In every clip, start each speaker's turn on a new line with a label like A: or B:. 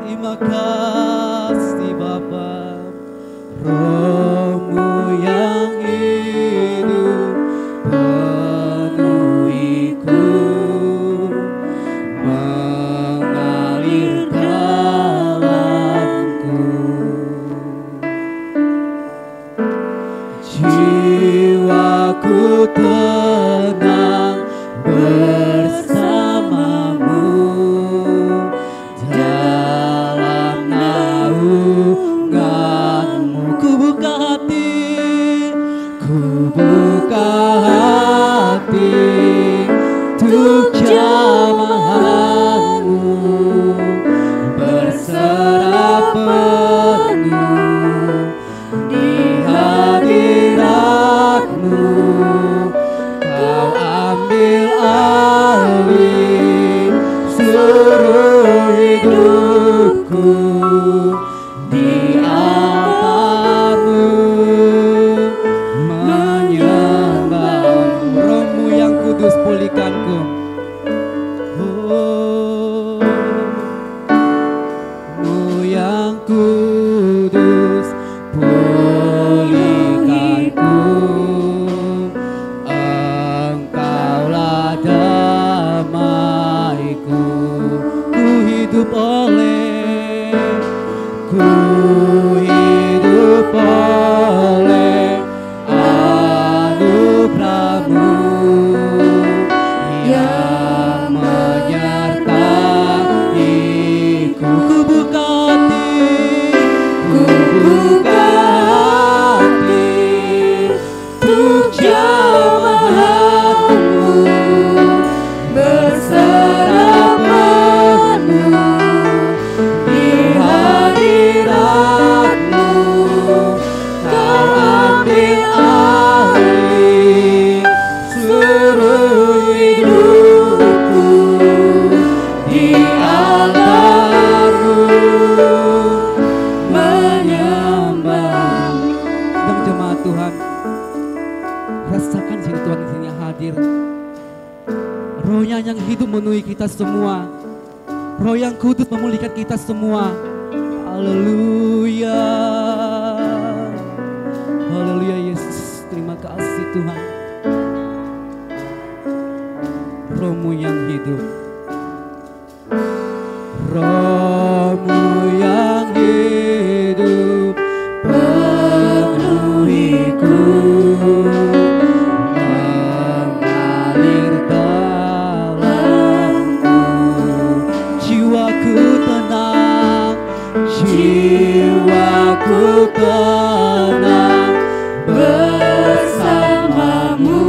A: Terima kasih Bapa, Roh-Mu yang hidup penuhiku, mengalir dalamku. Jiwaku tenang bersamamu dalam naungan-Mu. Ku buka hati untuk jamahan-Mu, berserah penuh di hadirat-Mu. Kau ambil alih seluruh hidupku di altar-Mu, menyembah-Mu. Roh-Mu yang kudus pulihkanku. Oh, Roh-Mu yang kudus pulihkanku. Engkaulah damaiku. Ku hidup oleh anugerah-Mu yang menyertaiku. Ku buka hati untuk jamahan-Mu, berserah penuh di hadirat-Mu. Kau ambil alih seluruh hidupku di altar-Mu, menyembah-Mu. Sedang jemaat Tuhan, rasakan sini Tuhan di sini hadir. Roh-Nya yang hidup memenuhi kita semua. Roh yang kudus memulihkan kita semua. Haleluya. Haleluya Yesus. Terima kasih Tuhan. Roh-Mu yang hidup. Roh-Mu yang hidup penuhiku, mengalir dalamku. Jiwaku tenang bersamamu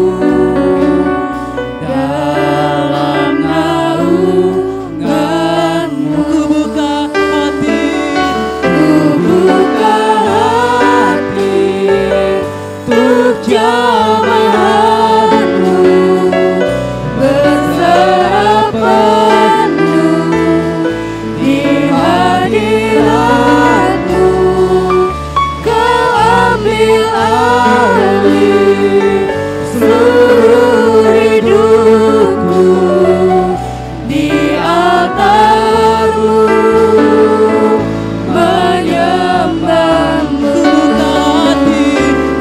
A: dalam naungan-Mu. Ku buka hati untuk jamahan-Mu, berserah penuh di hadirat-Mu. Kau ambil alih seluruh hidupku di altar-Mu, menyembah-Mu.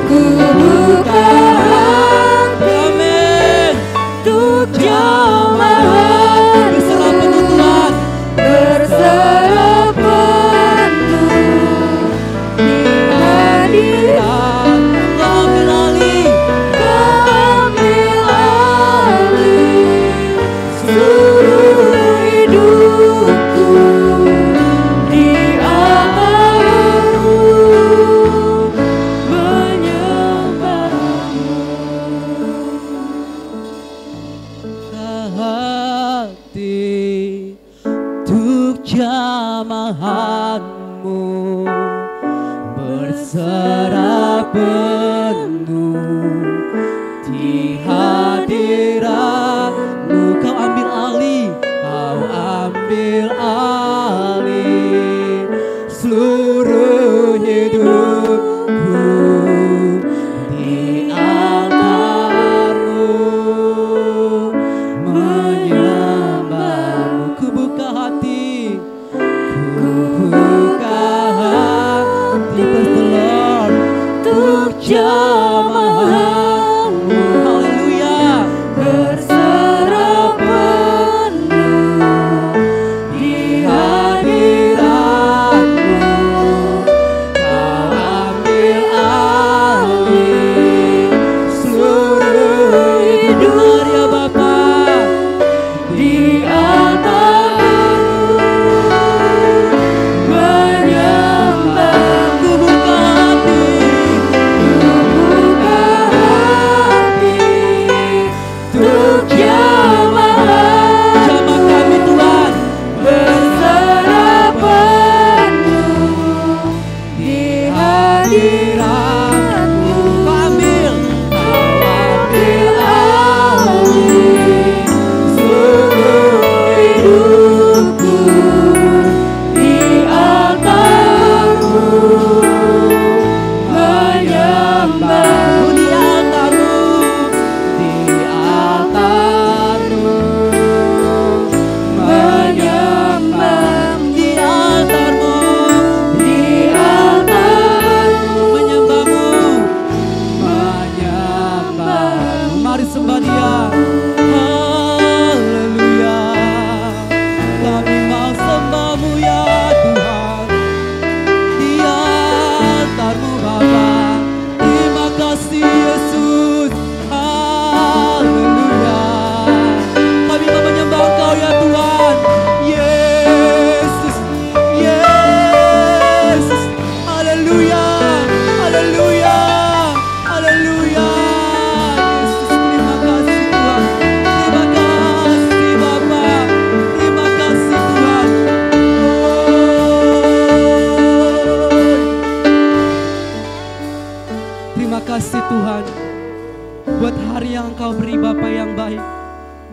A: Ku buka hati, amin, untuk jamahan, berserah penuh Tuhan, berserah penuh di hadirat. Kau ambil alih seluruh hidupku di altar-Mu, menyembah-Mu. Hati untuk jamahan-Mu, berserah penuh di hadirat-Mu. Kau ambil alih seluruh hidupku di altar-Mu, menyembah-Mu. Ku buka hati
B: jamahanmu.
A: Haleluya.
B: Berserah penuh di hadiratmu. Kau ambil alih seluruh hidup
A: ya Bapa.
B: di altarmu. Menyembah
A: Ku buka hati.
B: buka hati untuk jamahan.
A: Jamah kami Tuhan.
B: Berserah penuh di hadiratmu.
A: Kau ambil.
B: Kau ambil alih seluruh hidupku di altarmu. Menyembah
A: Di altarmu.
B: di altarmu. Menyembah
A: Di altarmu.
B: di altarmu.
A: Menyembahmu.
B: Menyembah
A: Mari sembah Dia. Haleluya. Kami mau sembahmu ya Tuhan. Di altarmu Bapa. Terima kasih Yesus. Haleluya. Kami mau menyembah Engkau ya Tuhan. Yesus. Yesus. Haleluya. Haleluya. Haleluya. Yesus, terima kasih Tuhan. Terima kasih Bapa. Terima kasih Tuhan. Terima kasih Tuhan. Buat hari yang Engkau beri Bapa yang baik.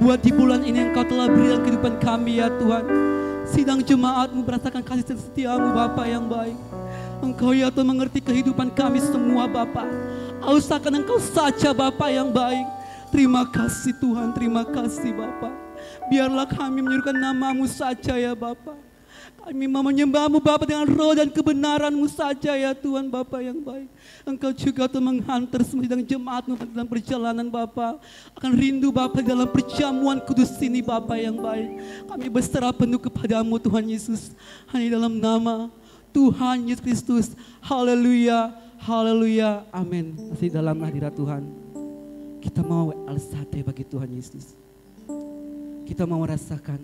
A: Buat di bulan ini Engkau telah beri dalam kehidupan kami ya Tuhan. Sidang jemaat-Mu merasakan kasih dan setia-Mu Bapa yang baik. Engkau ya Tuhan mengerti kehidupan kami semua Bapa. Usahakan Engkau saja Bapa yang baik. Terima kasih Tuhan, terima kasih Bapa. Biarlah kami menyuruhkan nama-Mu saja ya Bapa. Kami mau menyembah-Mu Bapa dengan roh dan kebenaran-Mu saja ya Tuhan Bapa yang baik. Engkau juga Tuhan menghantar semua sidang jemaat-Mu dalam perjalanan Bapa. Akan rindu Bapa dalam perjamuan kudus ini Bapa yang baik. Kami berserah penuh kepada-Mu Tuhan Yesus. Hanya dalam nama Tuhan Yesus Kristus. Haleluya, haleluya, amin. Masih dalam hadirat Tuhan. Kita mau al-sate bagi Tuhan Yesus. Kita mau merasakan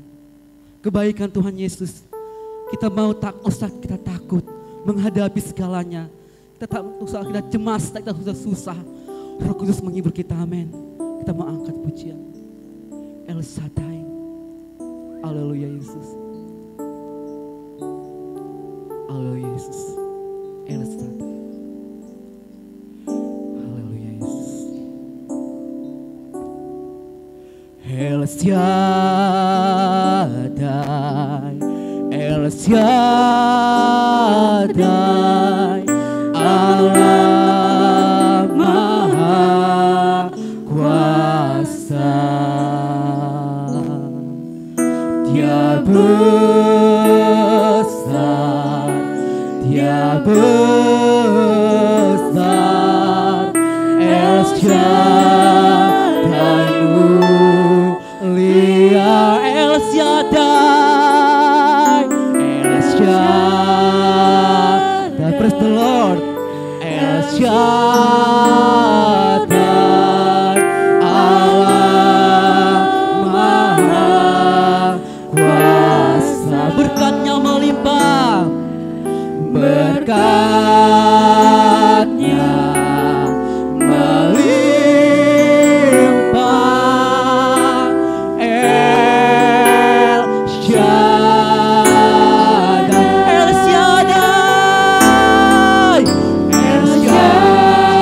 A: kebaikan Tuhan Yesus. Kita mau tak usah kita takut menghadapi segalanya. Kita tak usah kita cemas, tak usah susah. Roh Kudus menghibur kita, amin. Kita mau angkat pujian. El Shaddai. Haleluya Yesus. Haleluya Yesus. El Shaddai. Haleluya Yesus. El Shaddai. El Shaddai, Allah Maha Kuasa. Dia besar, Dia besar. El Shaddai mulia, El Shaddai. Praise the Lord. El Shaddai, Allah Maha Kuasa. Berkat-Nya melimpah, berkat-Nya melimpah. El Shaddai, El Shaddai, El Shaddai.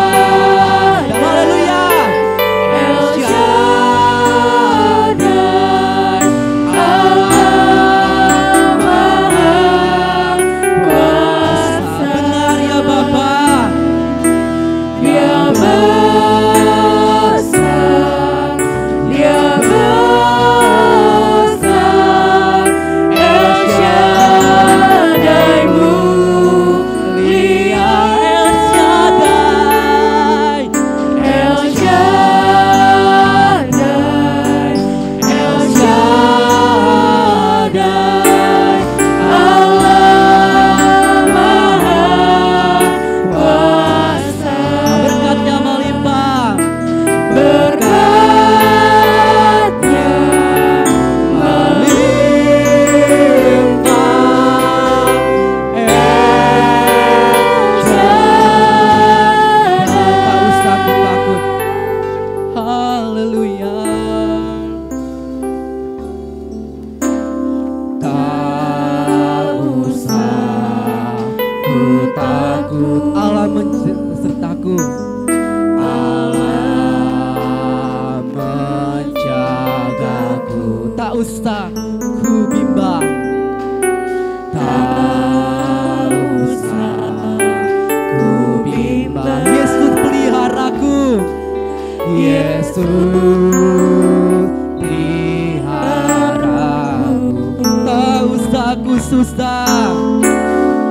A: susah.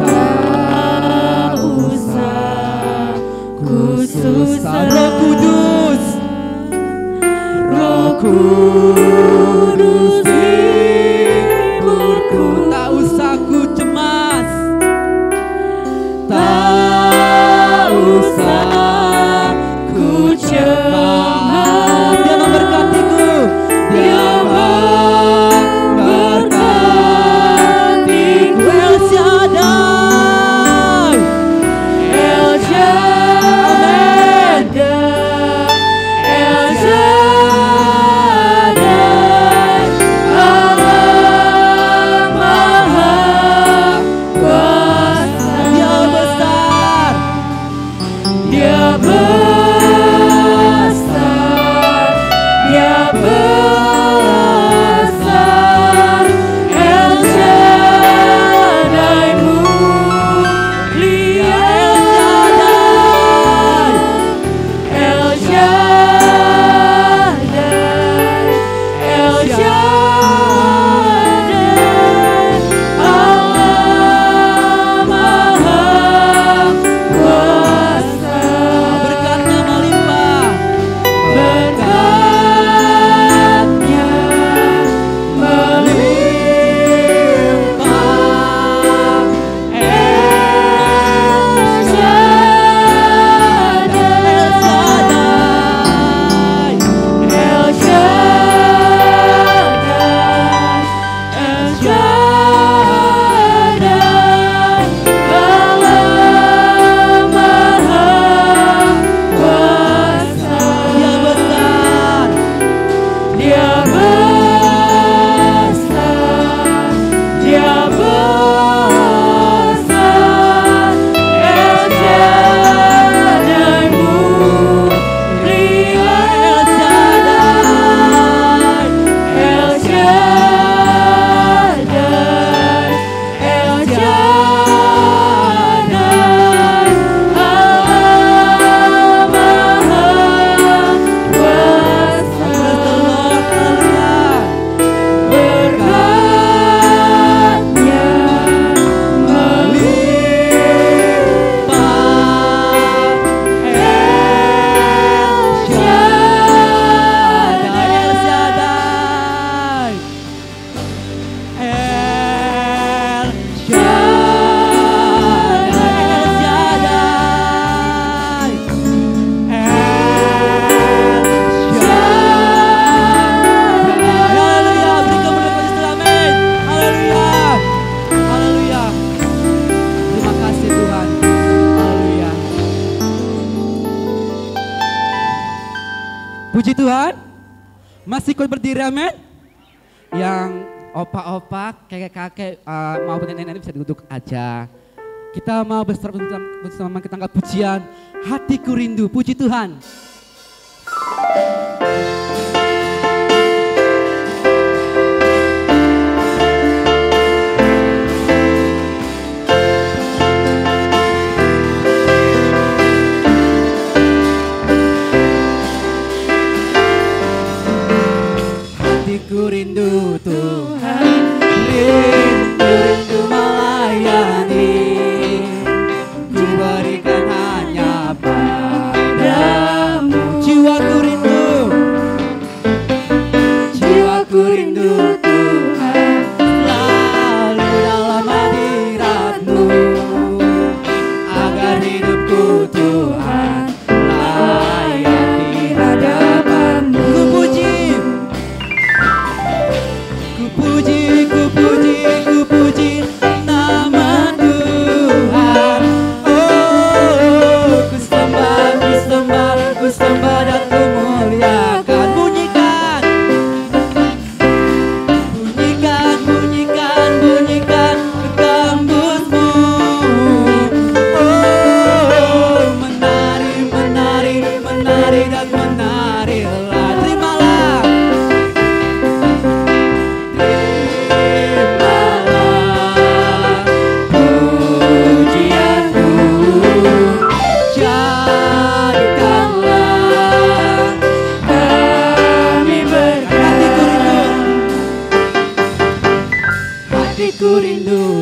B: Tak usah ku susah.
A: Roh Kudus,
B: Roh Kudus hiburku.
A: tak usah ku cemas.
B: Tak usah ku cemas.
A: Dia memberkatiku.
B: Dia memberkatiku.
A: El Shaddai,
B: El Shaddai, El Shaddai, Allah Maha Kuasa.
A: Dia besar.
B: Dia besar, Dia besar. El Shaddai mulia. El Shaddai, El Shaddai, Allah Maha Kuasa.
A: Berkatnya melimpah.
B: Berkatnya melimpah. El Shaddai, El Shaddai, El Shaddai, Allah Maha Kuasa.
A: Dia besar.
B: Dia besar, Dia besar. El Shaddai mulia. El Shaddai, El Shaddai, Allah Maha Kuasa. Berkatnya melimpah. El Shaddai,
A: El Shaddai. El Shaddai. Haleluya, berikan berdoa setelah amin. Haleluya. Haleluya. Terima kasih Tuhan. Haleluya. Puji Tuhan. Masih ikut berdiri amin. Yang opa-opa, kakek-kakek maupun nenek-nenek bisa duduk aja. Kita mau bersama kita angkat pujian Hatiku Rindu. Puji Tuhan. Hatiku rindu Tuhan, rindu melayani. Ku berikan hanya padamu. Jiwaku rindu,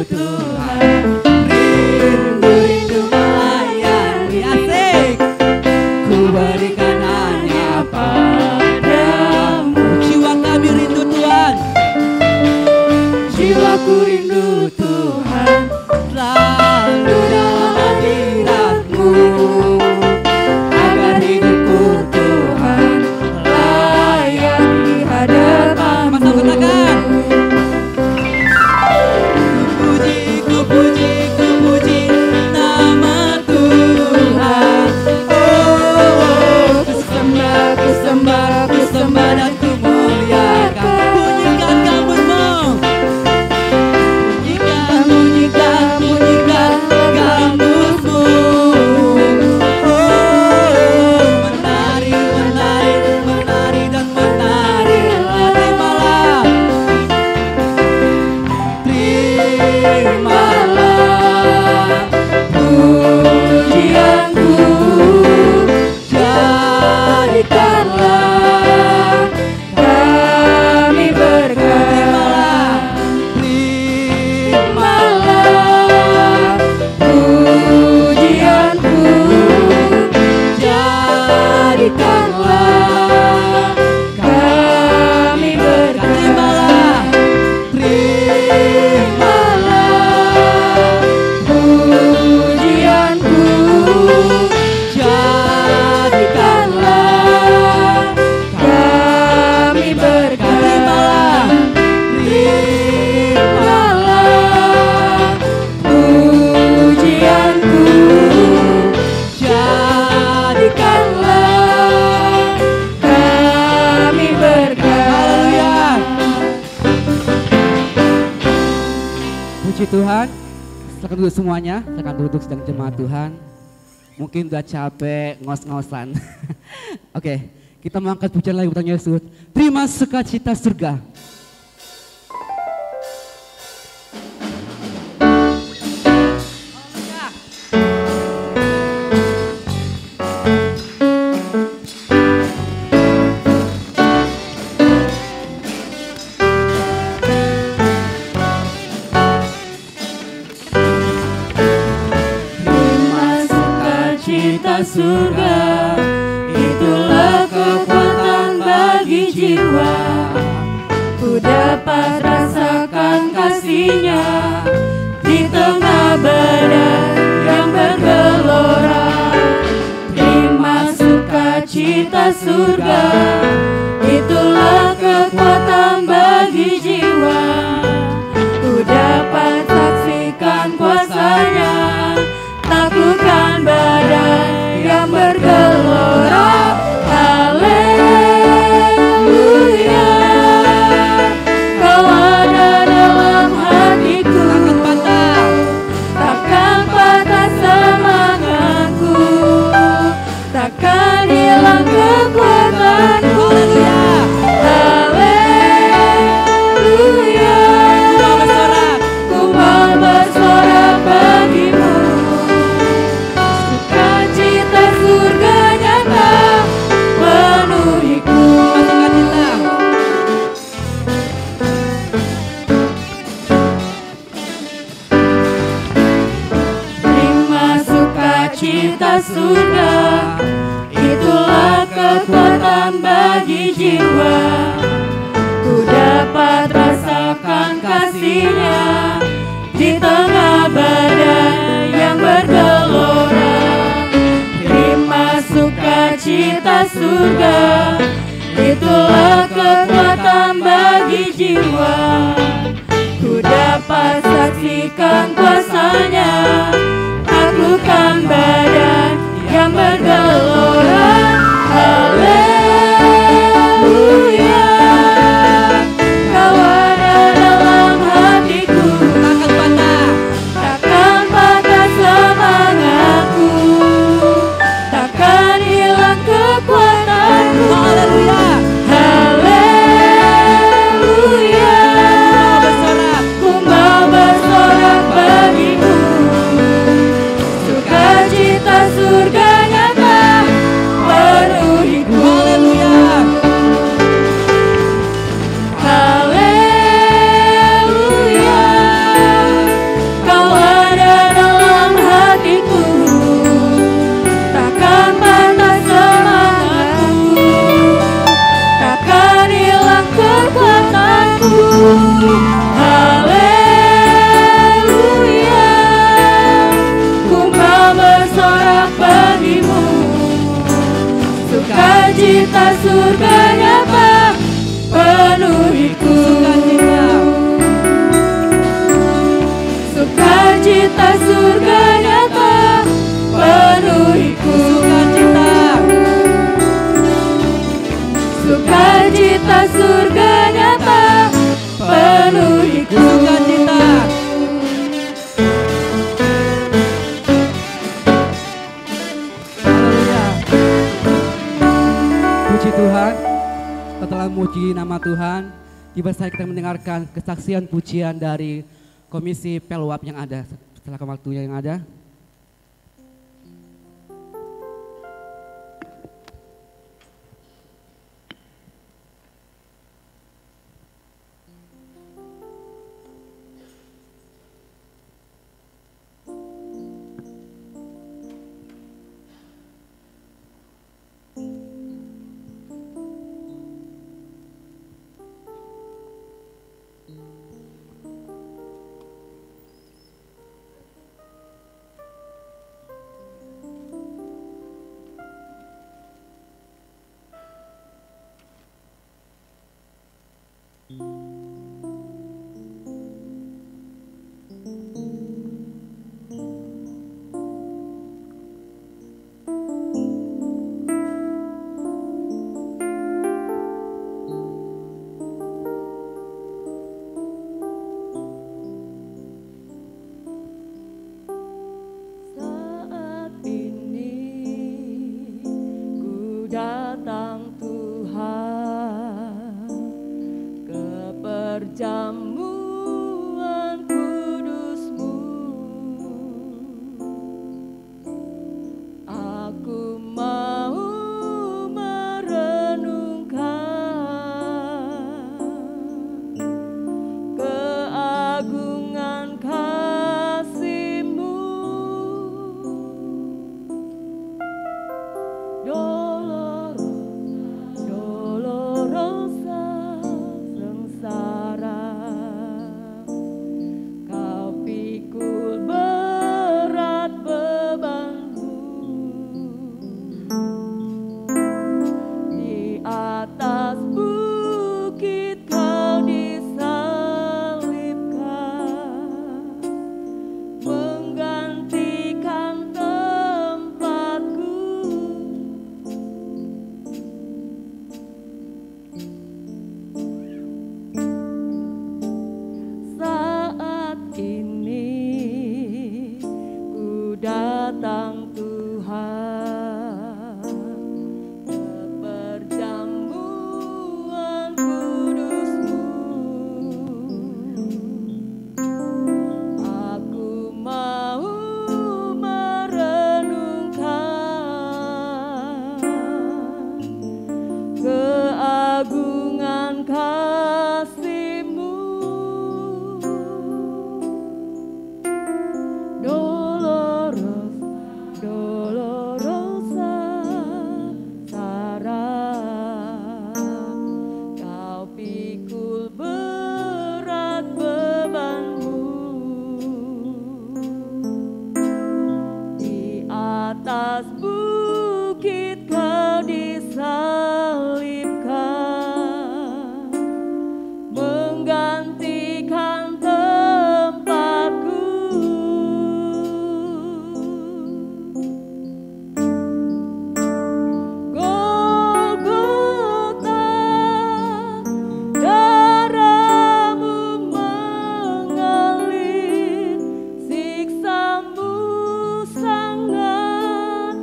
A: Tuhan, rindu melayani. Asik. Ku berikan hanya padamu. Jiwa kami rindu Tuhan,
B: Jiwaku rindu Tuhan,
A: selalu dalam hadirat-Mu.
B: agar hidupku Tuhan layak di hadapan-Mu.
A: Masa katakan, ku puji nama Tuhan. Oh, ku sembah dan ku muliakan. Bunyikan gambusmu, bunyikan gambusmu. Oh, menari dan menari. Terimalah
B: Pujianku, jadikanlah kami berkat. Terimalah pujianku, jadikanlah kami berkat. Terimalah pujianku, jadikanlah kami berkat. Terimalah pujianku, jadikanlah kami berkat.
A: Puji Tuhan. Silakan duduk semuanya. Silakan duduk sedang jemaat Tuhan. Mungkin udah capek ngos-ngosan. Oke, kita mengangkat pujian lagi bertanya Yesus. Terima sukacita surga.
B: Terima sukacita surga, itulah kekuatan bagi jiwa. Ku dapat rasakan kasih-Nya di tengah badai yang bergelora. Terima sukacita surga, itulah kekuatan bagi jiwa. Ku dapat saksikan kuasa-Nya, taklukkan badai yang bergelora. Haleluya, Kau ada dalam hatiku. Takkan patah semangatku, takkan hilang kekuatanku. Haleluya, ku mau bersorak bagimu. Sukacita surga nyata penuhiku. Terima sukacita surga, itulah kekuatan bagi jiwa. Ku dapat rasakan kasih-Nya di tengah badai yang bergelora. Terima sukacita surga, itulah kekuatan bagi jiwa. Ku dapat saksikan kuasa-Nya, taklukkan badai yang bergelora. Haleluya, Kau ada dalam hatiku. Takkan patah semangatku, takkan hilang kekuatanku. Haleluya, ku mau bersorak surga nyata penuhiku. Sukacita surga nyata penuhiku. Sukacita surga nyata penuhiku.
A: Puji Tuhan, setelah memuji nama Tuhan, tiba saya kita mendengarkan kesaksian pujian dari Komisi Pelwap yang ada. Setelah waktunya yang ada.
B: Datang Tuhan ke perjamuan kudus-Mu, aku mau merenungkan keagungan kasih-Mu. Datang Tuhan ke perjamuan kudus-Mu, aku mau merenungkan keagungan kasih-Mu. Atas bukit Kau disalibkan, menggantikan tempatku. Golgota, darah-Mu mengalir, siksa-Mu sangat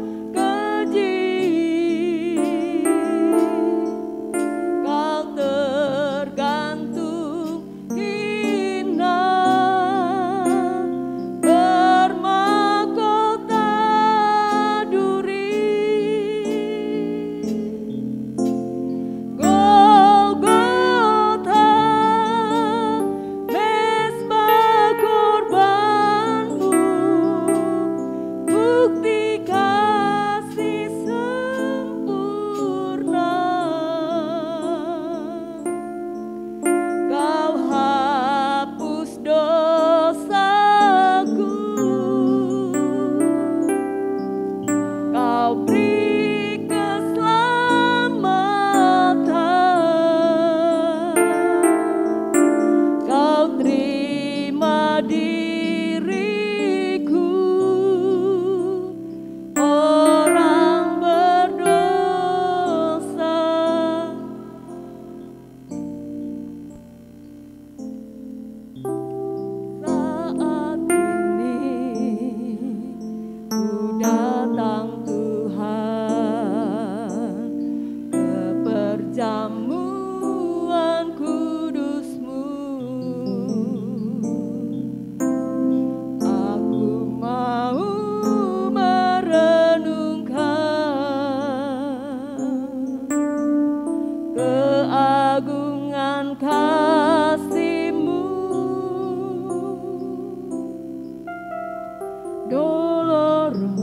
B: Dolorosa,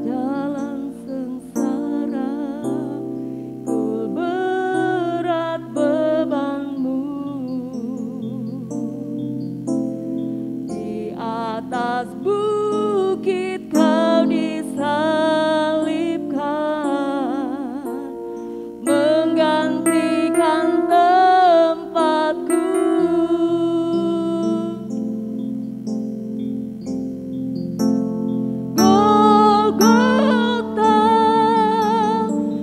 B: jalan sengsara, kul berat bebanmu. Di atas bukit kau disalibkan, menggantikan tempatku. Golgota,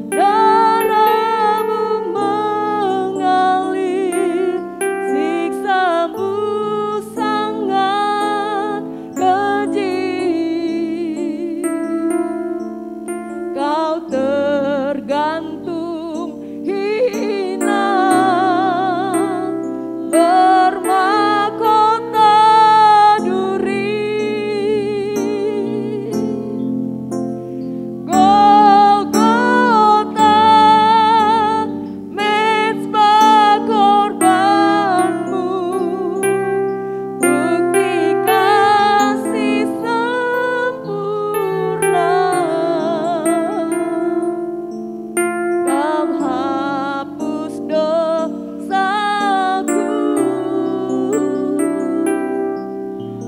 B: darahmu mengalir, siksamu sangat keji. Kau tergantung hina, bermahkota duri. Golgota, mezbah korbanmu, bukti kasih sempurna. Kau hapus dosaku,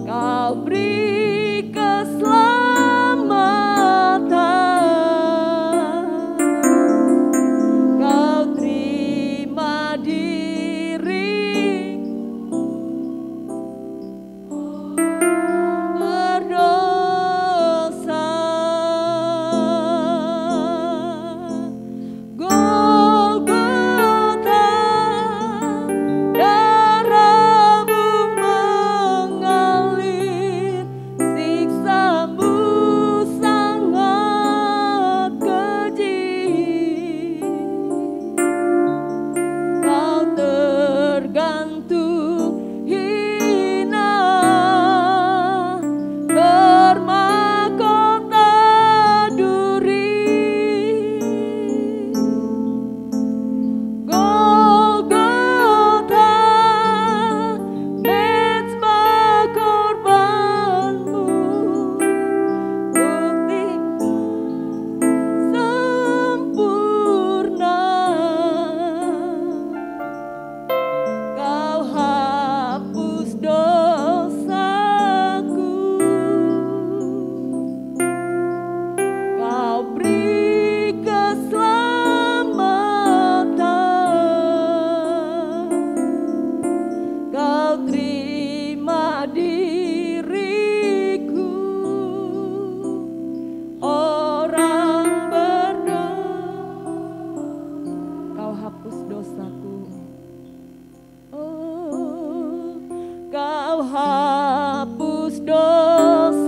B: kau beri keselamatan, kau terima diriku berdosa. Golgota, darahmu mengalir, siksamu sangat keji. Kau tergantung hina, bermahkota duri. Golgota, mezbah korbanmu, bukti sempurna. Kau hapus dosaku, kau beri keselamatan, kau terima diriku, orang berdosa. Kau hapus dosaku, oh, kau hapus dosaku,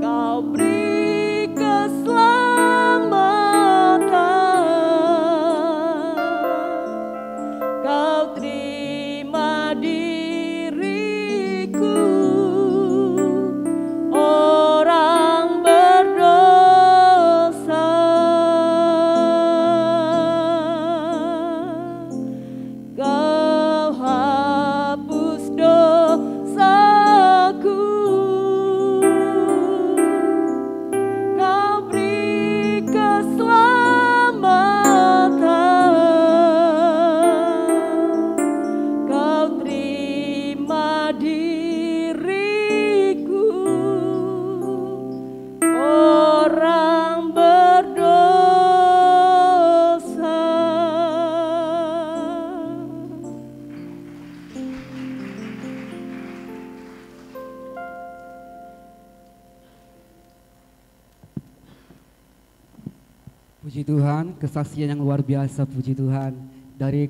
B: kau beri keselamatan, kau terima diriku, orang berdosa. Kau hapus dosaku, kau beri keselamatan, kau terima diriku, orang berdosa.
A: Puji Tuhan, kesaksian yang luar biasa, puji Tuhan. Dari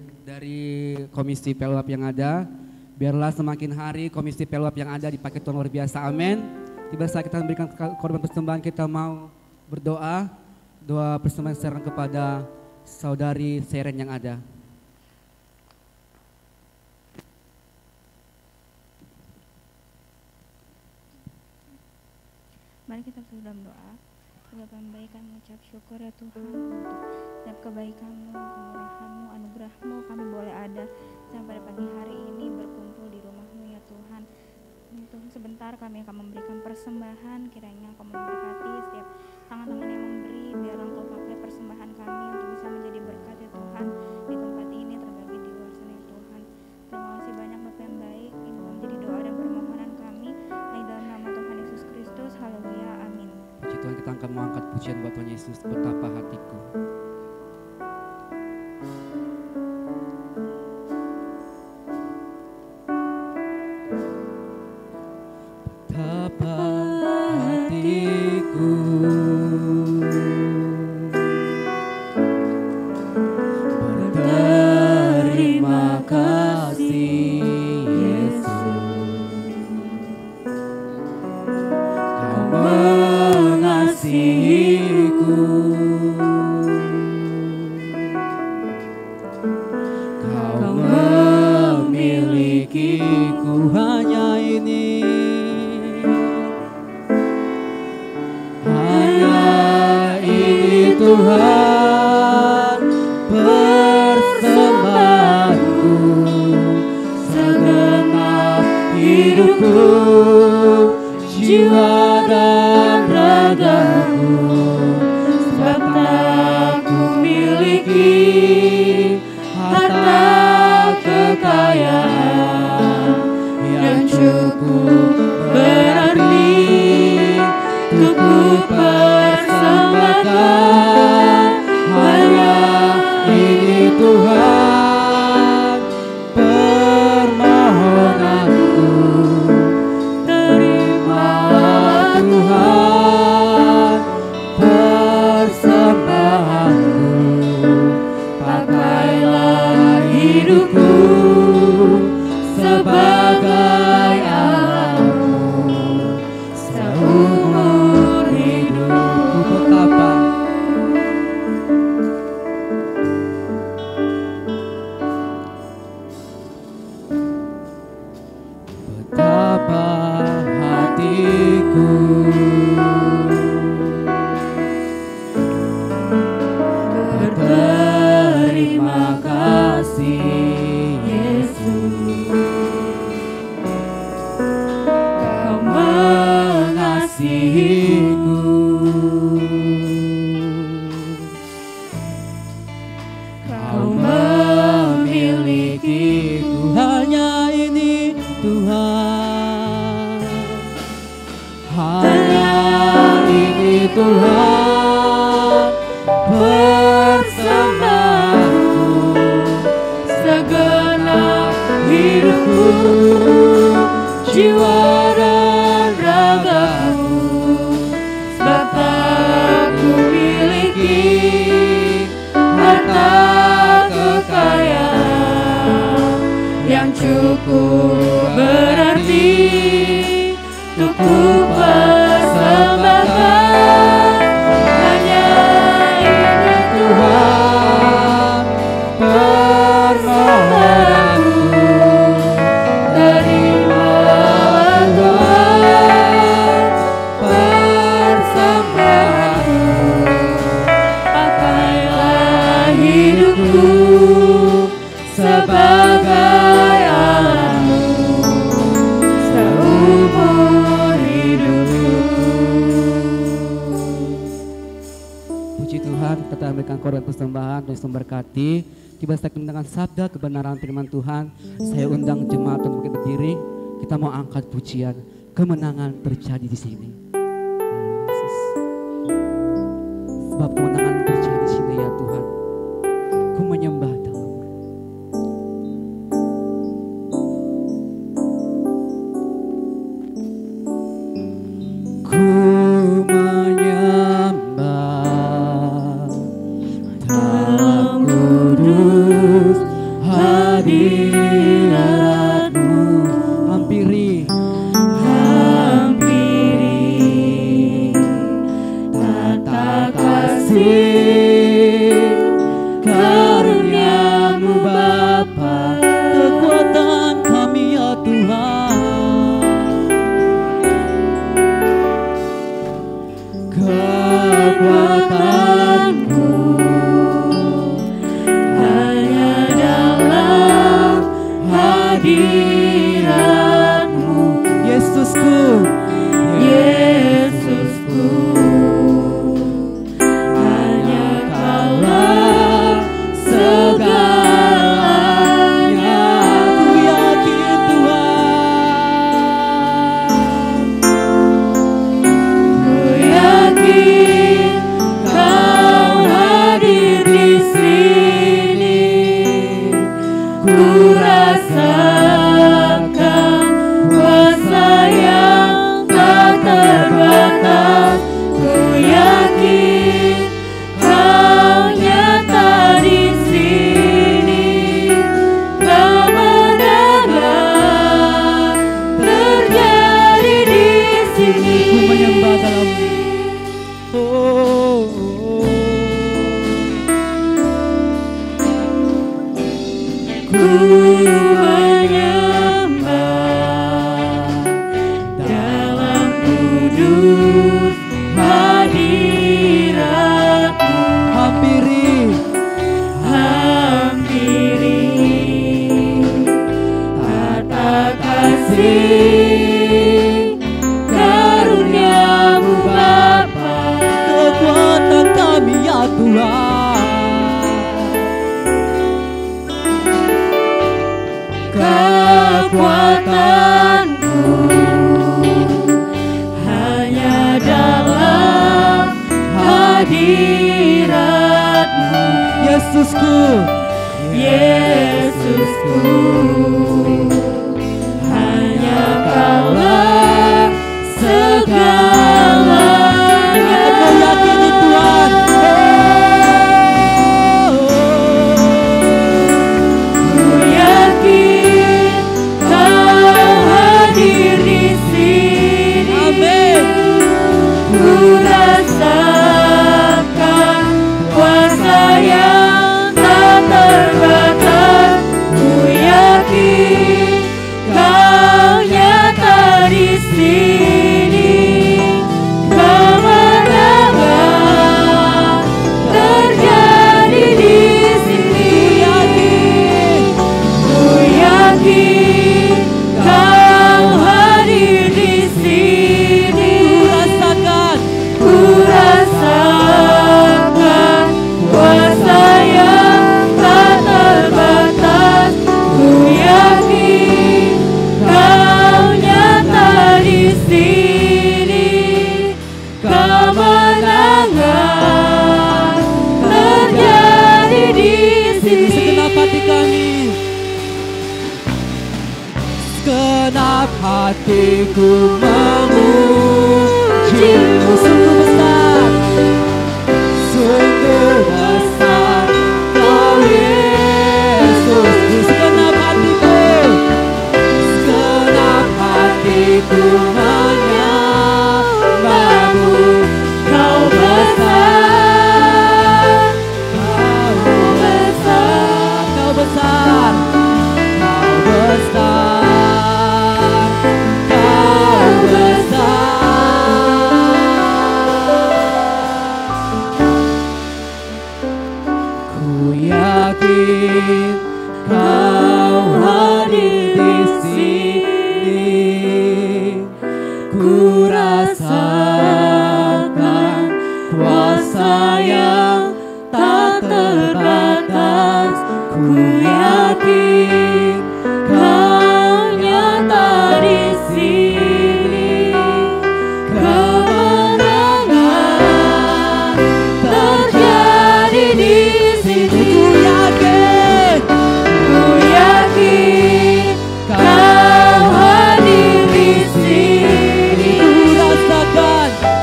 A: komisi pelwap yang ada, biarlah semakin hari komisi pelwap yang ada dipakai Tuhan luar biasa, amin. Tiba saat kita memberikan korban persembahan, kita mau berdoa, doa persembahan serang kepada saudari Seren yang ada.
C: Mari kita dalam doa. Bapa yang baik, kami mengucap syukur ya Tuhan untuk setiap kebaikan-Mu, kemurahan-Mu, anugerah-Mu kami akan memberikan persembahan, kiranya Engkau memberkati setiap tangan-tangan yang memberi, biar Engkau pakai persembahan kami untuk bisa menjadi berkat ya Tuhan di tempat ini, terbagi di luar sana ya Tuhan. Terima kasih banyak Bapa yang baik, ini menjadi doa dan permohonan kami di dalam nama Tuhan Yesus Kristus. Haleluya, amin.
A: Puji Tuhan, kita akan mengangkat pujian buat Tuhan Yesus, betapa hatiku. Betapa hatiku berterima kasih Yesus, Kau mengasihiku, Kau memilikiku. Hanya ini, Tuhan, persembahanku, segenap hidupku, jiwa dan ragaku, sebab tak ku miliki harta kekayaan yang cukup berarti untuk ku persembahkan. Hanya ini Tuhan, permohonanku. Terimalah Tuhan persembahanku, pakailah hidupku sebagai alatmu seumur hidupku. Betapa hatiku berterima kasih Yesus, Kau mengasihiku, Kau memilikiku. Hanya ini Tuhan, hanya ini Tuhan, persembahanku, segenap hidupku, jiwa dan ragaku, sebab tak ku miliki harta kekayaan yang cukup berarti untuk ku persembahkan. Hanya ini Tuhan, permohonanku. Terimalah Tuhan persembahanku, pakailah hidupku sebagai alatmu seumur hidupku. Puji Tuhan, kita memberikan korban persembahan dan memberkati. Tiba saya dengan sabda kebenaran firman Tuhan, saya undang jemaat untuk berdiri. Kita mau angkat pujian, kemenangan terjadi di sini. Yesus. Sebab kemenangan terjadi di sini ya Tuhan. Ku menyembah dalam. Ku menyembah dalam kudus hadirat-Mu. Hampiri tata kasih karunia-Mu Bapa, kekuatan kami ya Tuhan, kekuatan-Mu hanya dalam hadirat-Mu. Yesusku,
B: ku menyembah dalam kudus hadirat-Mu.
A: Hampiri
B: harta kasih karunia-Mu Bapa,
A: kekuatan kami ya Tuhan.
B: kekuatanku hanya dalam hadirat-Mu.
A: Yesusku,
B: Yesusku, hanya Kaulah segalanya.
A: aku yakini Tuhan.
B: Ku yakin Kau hadir di sini.
A: Amin.
B: Ku rasakan kuasa yang tak terbatas. Ku yakin Kau nyata di sini. Kemenangan terjadi di sini. Ku yakin Kau hadir di sini. Ku rasakan kuasa yang tak terbatas. Ku yakin Kau nyata di sini. Kemenangan terjadi di sini.
A: Segenap hati kami, segenap hatiku memuji-Mu. Sungguh besar, sungguh besar Kau Yesus. Di segenap hatiku, segenap hatiku menyembah-Mu.
B: Kau besar,
A: Kau
B: besar.
A: Kau besar, Kau besar, Kau besar. Ku yakin Kau hadir di sini. Ku rasakan kuasa yang tak terbatas. Ku yakin Kau nyata di sini. Kemenangan terjadi di sini. Ku yakin Kau hadir di sini.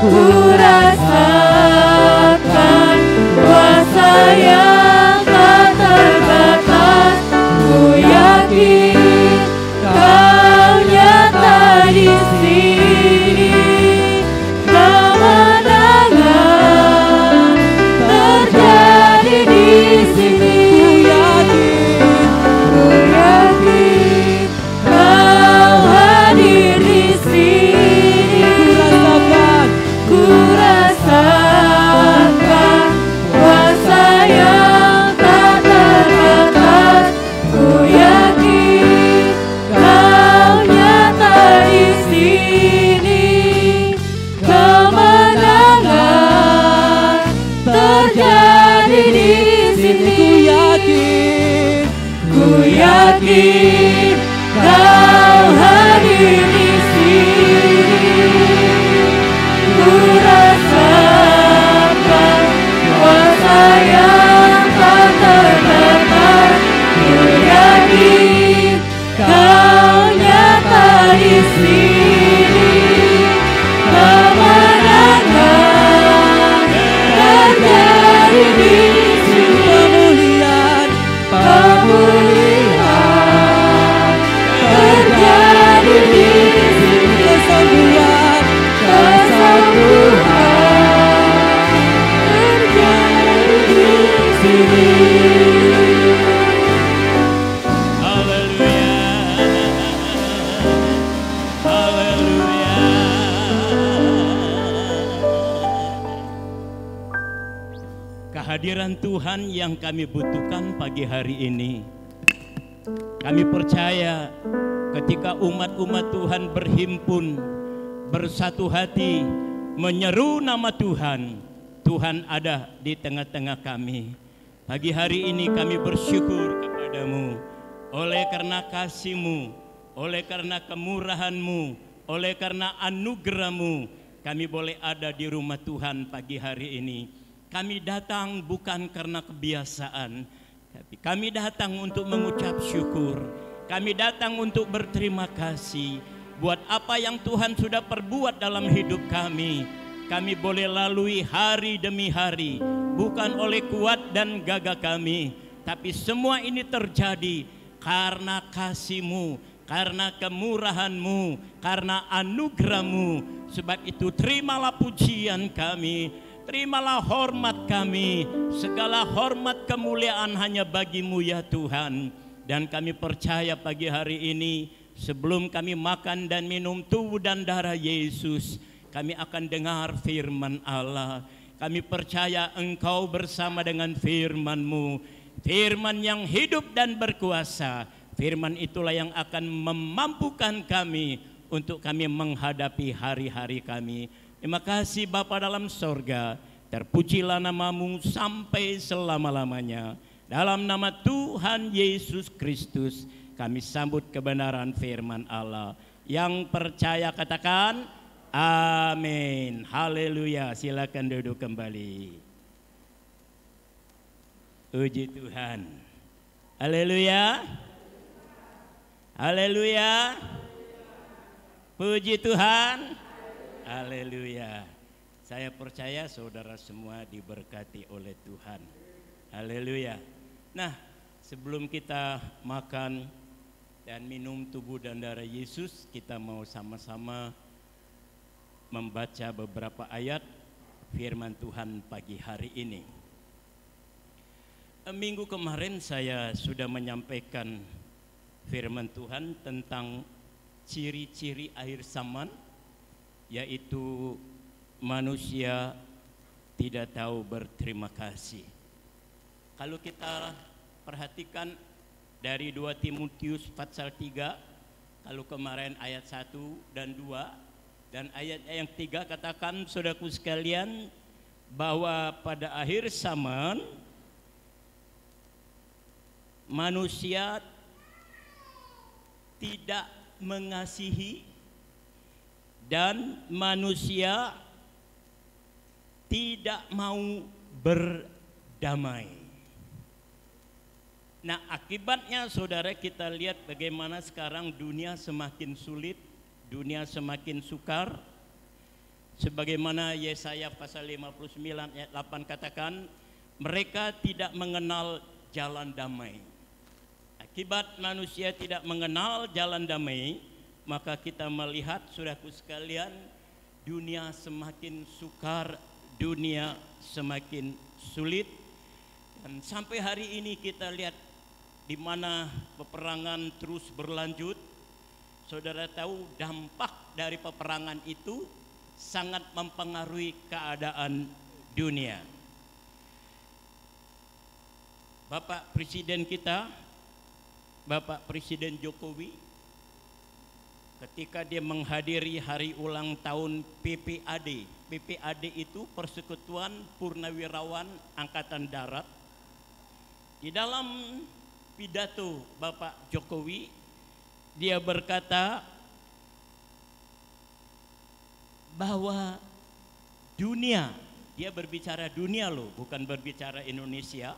A: Ku rasakan kuasa yang tak terbatas. Ku yakin Kau nyata di sini. Kemenangan terjadi di sini. Ku yakin Kau hadir di sini. Ku rasakan kuasa yang tak terbatas. Ku yakin Kau nyata di sini. Kemenangan terjadi di sini. Ku yakin Kau hadir di sini. Ku rasakan kuasa yang tak terbatas. Ku yakin Kau nyata di sini. Kemenangan terjadi di sini. Pemulihan terjadi
D: Tuhan yang kami butuhkan pagi hari ini. Kami percaya ketika umat-umat Tuhan berhimpun, bersatu hati, menyeru nama Tuhan, Tuhan ada di tengah-tengah kami. Pagi hari ini kami bersyukur kepadamu, oleh karena kasih-Mu, oleh karena kemurahan-Mu, oleh karena anugerah-Mu, kami boleh ada di rumah Tuhan pagi hari ini. Kami datang bukan karena kebiasaan, tapi kami datang untuk mengucap syukur. Kami datang untuk berterima kasih buat apa yang Tuhan sudah perbuat dalam hidup kami. Kami boleh lalui hari demi hari, bukan oleh kuat dan gagah kami, tapi semua ini terjadi karena kasih-Mu, karena kemurahan-Mu, karena anugerah-Mu. Sebab itu terimalah pujian kami, terimalah hormat kami. Segala hormat kemuliaan hanya bagi-Mu ya Tuhan. Dan kami percaya pagi hari ini, sebelum kami makan dan minum tubuh dan darah Yesus, kami akan dengar firman Allah. Kami percaya Engkau bersama dengan firman-Mu, firman yang hidup dan berkuasa. Firman itulah yang akan memampukan kami untuk kami menghadapi hari-hari kami. Terima kasih Bapa dalam sorga, terpujilah nama-Mu sampai selama-lamanya. Dalam nama Tuhan Yesus Kristus kami sambut kebenaran firman Allah. Yang percaya katakan amin. Haleluya. Silakan duduk kembali. Puji Tuhan. Haleluya. Haleluya. Puji Tuhan. Haleluya. Saya percaya saudara semua diberkati oleh Tuhan. Haleluya. Nah, sebelum kita makan dan minum tubuh dan darah Yesus, kita mau sama-sama membaca beberapa ayat firman Tuhan pagi hari ini. Minggu kemarin saya sudah menyampaikan firman Tuhan tentang ciri-ciri akhir zaman, yaitu manusia tidak tahu berterima kasih. Kalau kita perhatikan dari 2 Timotius pasal 3, kalau kemarin ayat 1 dan 2, dan ayat yang 3 katakan, saudaraku sekalian, bahwa pada akhir zaman manusia tidak mengasihi dan manusia tidak mau berdamai. Nah, akibatnya saudara, kita lihat bagaimana sekarang dunia semakin sulit, dunia semakin sukar. Sebagaimana Yesaya pasal 59 ayat 8 katakan, mereka tidak mengenal jalan damai. Akibat manusia tidak mengenal jalan damai, maka kita melihat saudaraku sekalian, dunia semakin sukar, dunia semakin sulit. Dan sampai hari ini kita lihat di mana peperangan terus berlanjut. Saudara tahu dampak dari peperangan itu sangat mempengaruhi keadaan dunia. Bapak Presiden kita, Bapak Presiden Jokowi, ketika dia menghadiri hari ulang tahun PPAD. PPAD itu Persekutuan Purnawirawan Angkatan Darat. Di dalam pidato Bapak Jokowi, dia berkata bahwa dunia, dia berbicara dunia loh, bukan berbicara Indonesia.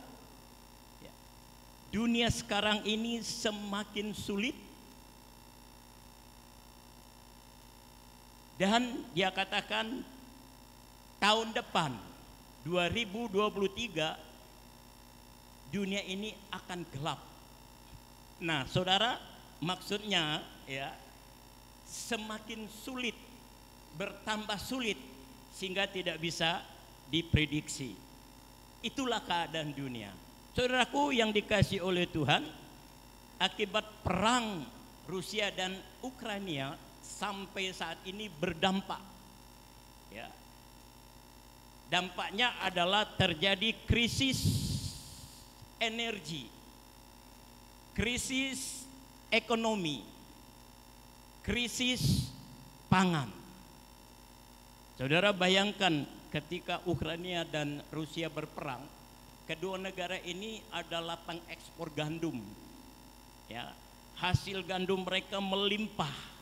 D: Dunia sekarang ini semakin sulit. Dan dia katakan tahun depan 2023 dunia ini akan gelap. Nah, saudara, maksudnya ya, semakin sulit, bertambah sulit sehingga tidak bisa diprediksi. Itulah keadaan dunia. Saudaraku yang dikasihi oleh Tuhan, akibat perang Rusia dan Ukraina sampai saat ini berdampak. Ya. Dampaknya adalah terjadi krisis energi, krisis ekonomi, krisis pangan. Saudara bayangkan ketika Ukraina dan Rusia berperang, kedua negara ini adalah pengekspor gandum. Ya, hasil gandum mereka melimpah.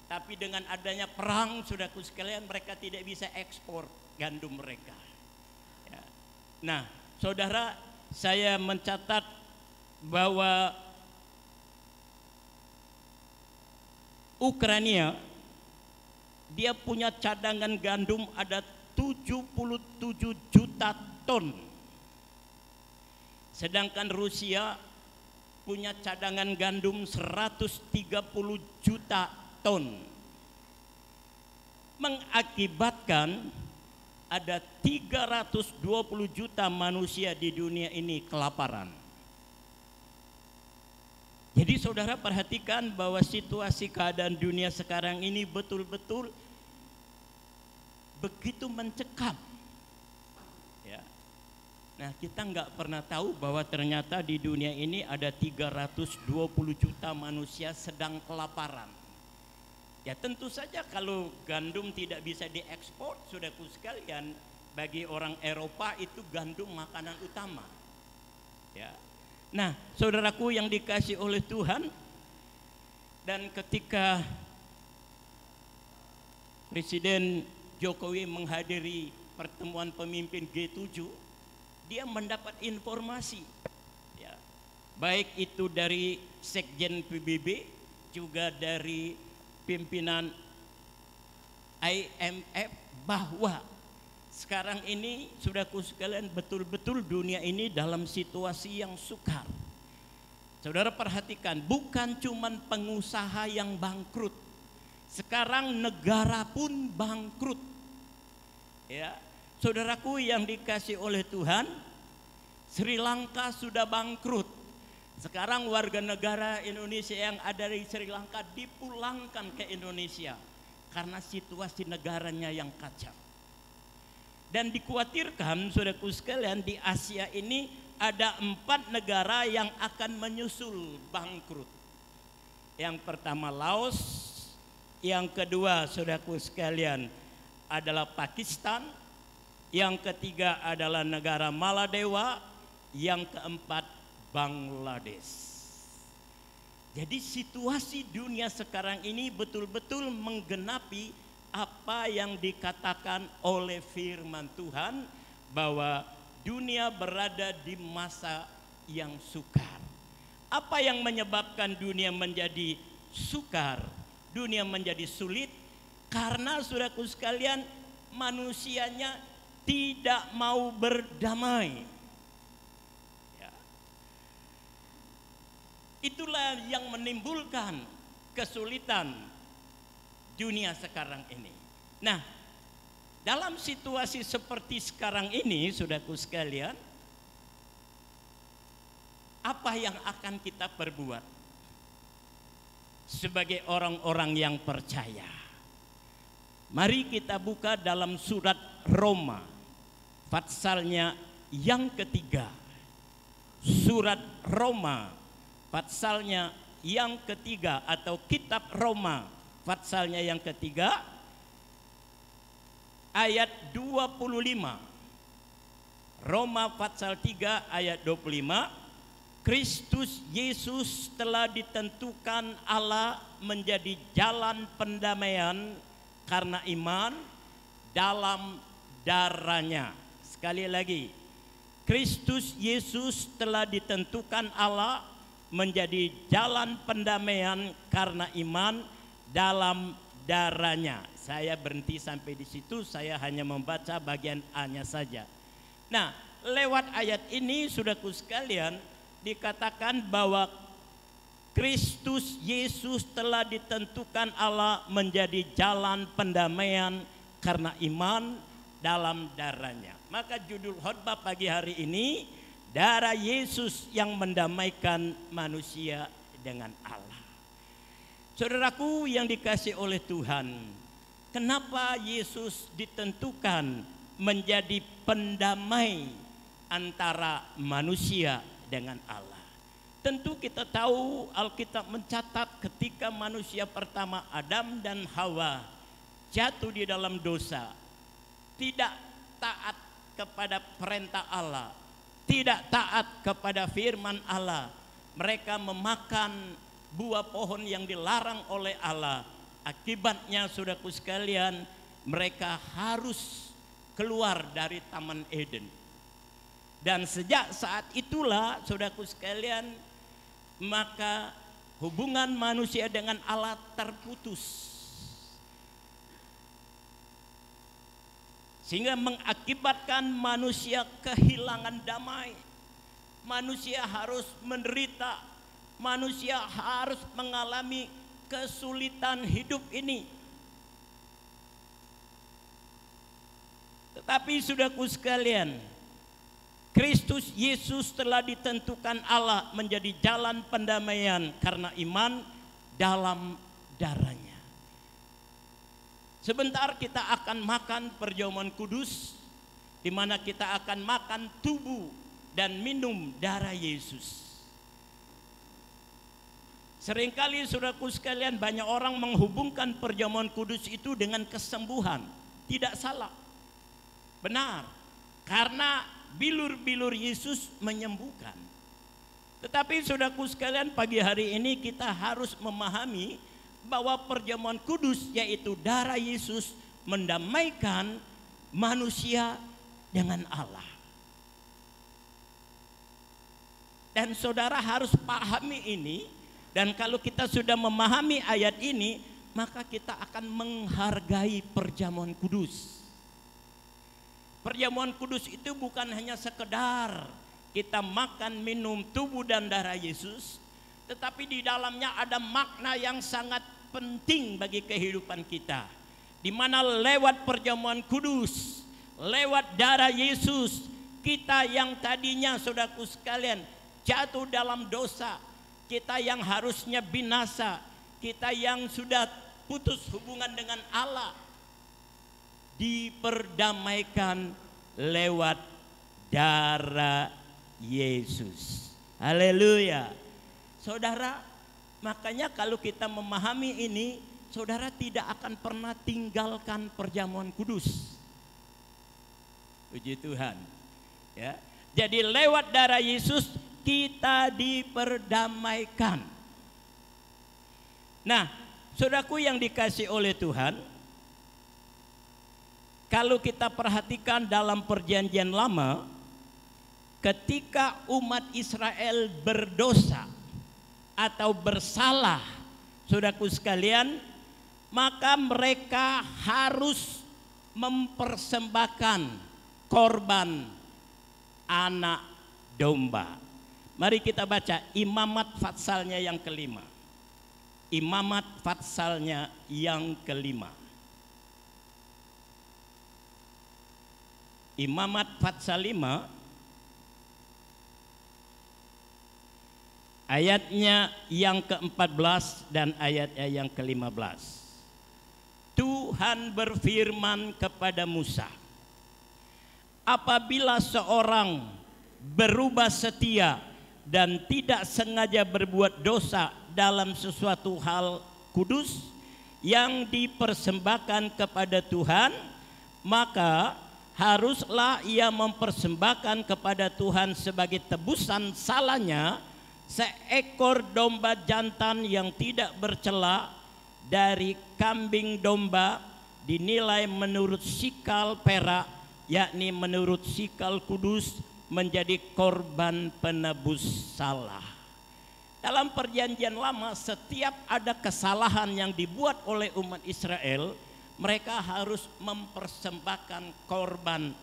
D: Tapi dengan adanya perang, saudaraku sekalian, mereka tidak bisa ekspor gandum mereka. Ya. Nah, saudara, saya mencatat bahwa Ukraina dia punya cadangan gandum ada 77 juta ton. Sedangkan Rusia punya cadangan gandum 130 juta ton. Mengakibatkan ada 320 juta manusia di dunia ini kelaparan. Jadi saudara perhatikan bahwa situasi keadaan dunia sekarang ini betul-betul begitu mencekam. Ya. Nah, kita nggak pernah tahu bahwa ternyata di dunia ini ada 320 juta manusia sedang kelaparan. Ya tentu saja kalau gandum tidak bisa diekspor, saudaraku sekalian, bagi orang Eropa itu gandum makanan utama. Ya. Nah, saudaraku yang dikasih oleh Tuhan, dan ketika Presiden Jokowi menghadiri pertemuan pemimpin G7, dia mendapat informasi, ya, baik itu dari Sekjen PBB, juga dari pimpinan IMF, bahwa sekarang ini saudaraku sekalian betul-betul dunia ini dalam situasi yang sukar. Saudara perhatikan, bukan cuman pengusaha yang bangkrut, sekarang negara pun bangkrut. Ya, saudaraku yang dikasih oleh Tuhan, Sri Lanka sudah bangkrut. Sekarang warga negara Indonesia yang ada di Sri Lanka dipulangkan ke Indonesia karena situasi negaranya yang kacau. Dan dikhawatirkan saudaraku sekalian, di Asia ini ada 4 negara yang akan menyusul bangkrut. Yang pertama Laos, yang kedua saudaraku sekalian adalah Pakistan, yang ketiga adalah negara Maladewa, yang keempat Bangladesh. Jadi situasi dunia sekarang ini betul-betul menggenapi apa yang dikatakan oleh firman Tuhan, bahwa dunia berada di masa yang sukar. Apa yang menyebabkan dunia menjadi sukar, dunia menjadi sulit? Karena saudaraku sekalian, manusianya tidak mau berdamai. Ya. Itulah yang menimbulkan kesulitan dunia sekarang ini. Nah, dalam situasi seperti sekarang ini, saudaraku sekalian, apa yang akan kita perbuat sebagai orang-orang yang percaya? Mari kita buka dalam surat Roma, patsalnya yang ketiga. Surat Roma, patsalnya yang ketiga, atau kitab Roma, patsalnya yang ketiga, ayat 25. Roma pasal 3 ayat 25. Kristus Yesus telah ditentukan Allah menjadi jalan pendamaian karena iman dalam darahnya. Sekali lagi, Kristus Yesus telah ditentukan Allah menjadi jalan pendamaian karena iman dalam darahnya. Saya berhenti sampai di situ, saya hanya membaca bagian A-nya saja. Nah, lewat ayat ini saudaraku sekalian, dikatakan bahwa Kristus Yesus telah ditentukan Allah menjadi jalan pendamaian karena iman dalam darahnya. Maka judul khotbah pagi hari ini, darah Yesus yang mendamaikan manusia dengan Allah. Saudaraku yang dikasih oleh Tuhan, kenapa Yesus ditentukan menjadi pendamai antara manusia dengan Allah. Tentu kita tahu Alkitab mencatat ketika manusia pertama Adam dan Hawa jatuh di dalam dosa, tidak taat kepada perintah Allah, tidak taat kepada firman Allah, mereka memakan buah pohon yang dilarang oleh Allah. Akibatnya saudaraku sekalian, mereka harus keluar dari Taman Eden. Dan sejak saat itulah saudaraku sekalian, maka hubungan manusia dengan Allah terputus, sehingga mengakibatkan manusia kehilangan damai. Manusia harus menderita, manusia harus mengalami kesulitan hidup ini. Tetapi saudaraku sekalian, Kristus Yesus telah ditentukan Allah menjadi jalan pendamaian karena iman dalam darahnya. Sebentar kita akan makan perjamuan kudus, di mana kita akan makan tubuh dan minum darah Yesus. Seringkali saudaraku sekalian, banyak orang menghubungkan perjamuan kudus itu dengan kesembuhan. Tidak salah, benar, karena bilur-bilur Yesus menyembuhkan. Tetapi saudaraku sekalian, pagi hari ini kita harus memahami bahwa perjamuan kudus, yaitu darah Yesus, mendamaikan manusia dengan Allah. Dan saudara harus pahami ini. Dan kalau kita sudah memahami ayat ini, maka kita akan menghargai perjamuan kudus. Perjamuan kudus itu bukan hanya sekedar kita makan minum tubuh dan darah Yesus, tetapi di dalamnya ada makna yang sangat penting bagi kehidupan kita, di mana lewat perjamuan kudus, lewat darah Yesus, kita yang tadinya saudaraku sekalian jatuh dalam dosa, kita yang harusnya binasa, kita yang sudah putus hubungan dengan Allah, diperdamaikan lewat darah Yesus. Haleluya. Saudara, makanya kalau kita memahami ini, saudara tidak akan pernah tinggalkan perjamuan kudus. Puji Tuhan. Ya. Jadi lewat darah Yesus kita diperdamaikan. Nah, saudaraku yang dikasihi oleh Tuhan, kalau kita perhatikan dalam perjanjian lama, ketika umat Israel berdosa atau bersalah, saudaraku sekalian, maka mereka harus mempersembahkan korban anak domba. Mari kita baca Imamat Fatsalnya yang kelima. Imamat Fatsalnya yang kelima. Imamat Fatsal 5 ayatnya yang ke-14 dan ayatnya yang ke-15. Tuhan berfirman kepada Musa, apabila seorang berubah setia dan tidak sengaja berbuat dosa dalam sesuatu hal kudus yang dipersembahkan kepada Tuhan, maka haruslah ia mempersembahkan kepada Tuhan sebagai tebusan salahnya seekor domba jantan yang tidak bercela dari kambing domba, dinilai menurut sikal perak, yakni menurut sikal kudus, menjadi korban penebus salah. Dalam perjanjian lama, setiap ada kesalahan yang dibuat oleh umat Israel, mereka harus mempersembahkan korban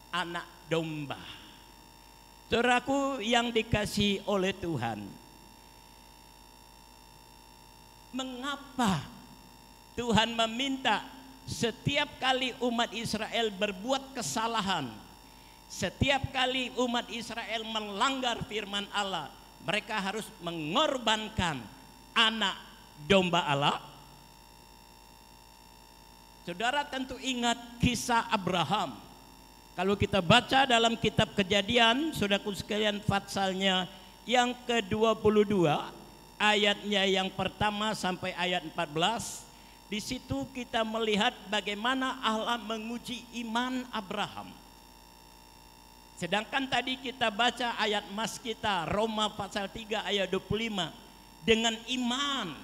D: anak domba. Saudaraku yang dikasihi oleh Tuhan, mengapa Tuhan meminta setiap kali umat Israel berbuat kesalahan, setiap kali umat Israel melanggar firman Allah, mereka harus mengorbankan anak domba Allah? Saudara tentu ingat kisah Abraham. Kalau kita baca dalam kitab Kejadian, saudaraku sekalian, pasalnya yang ke-22, ayatnya yang pertama sampai ayat 14, di situ kita melihat bagaimana Allah menguji iman Abraham. Sedangkan tadi kita baca ayat mas kita, Roma pasal 3 ayat 25. Dengan iman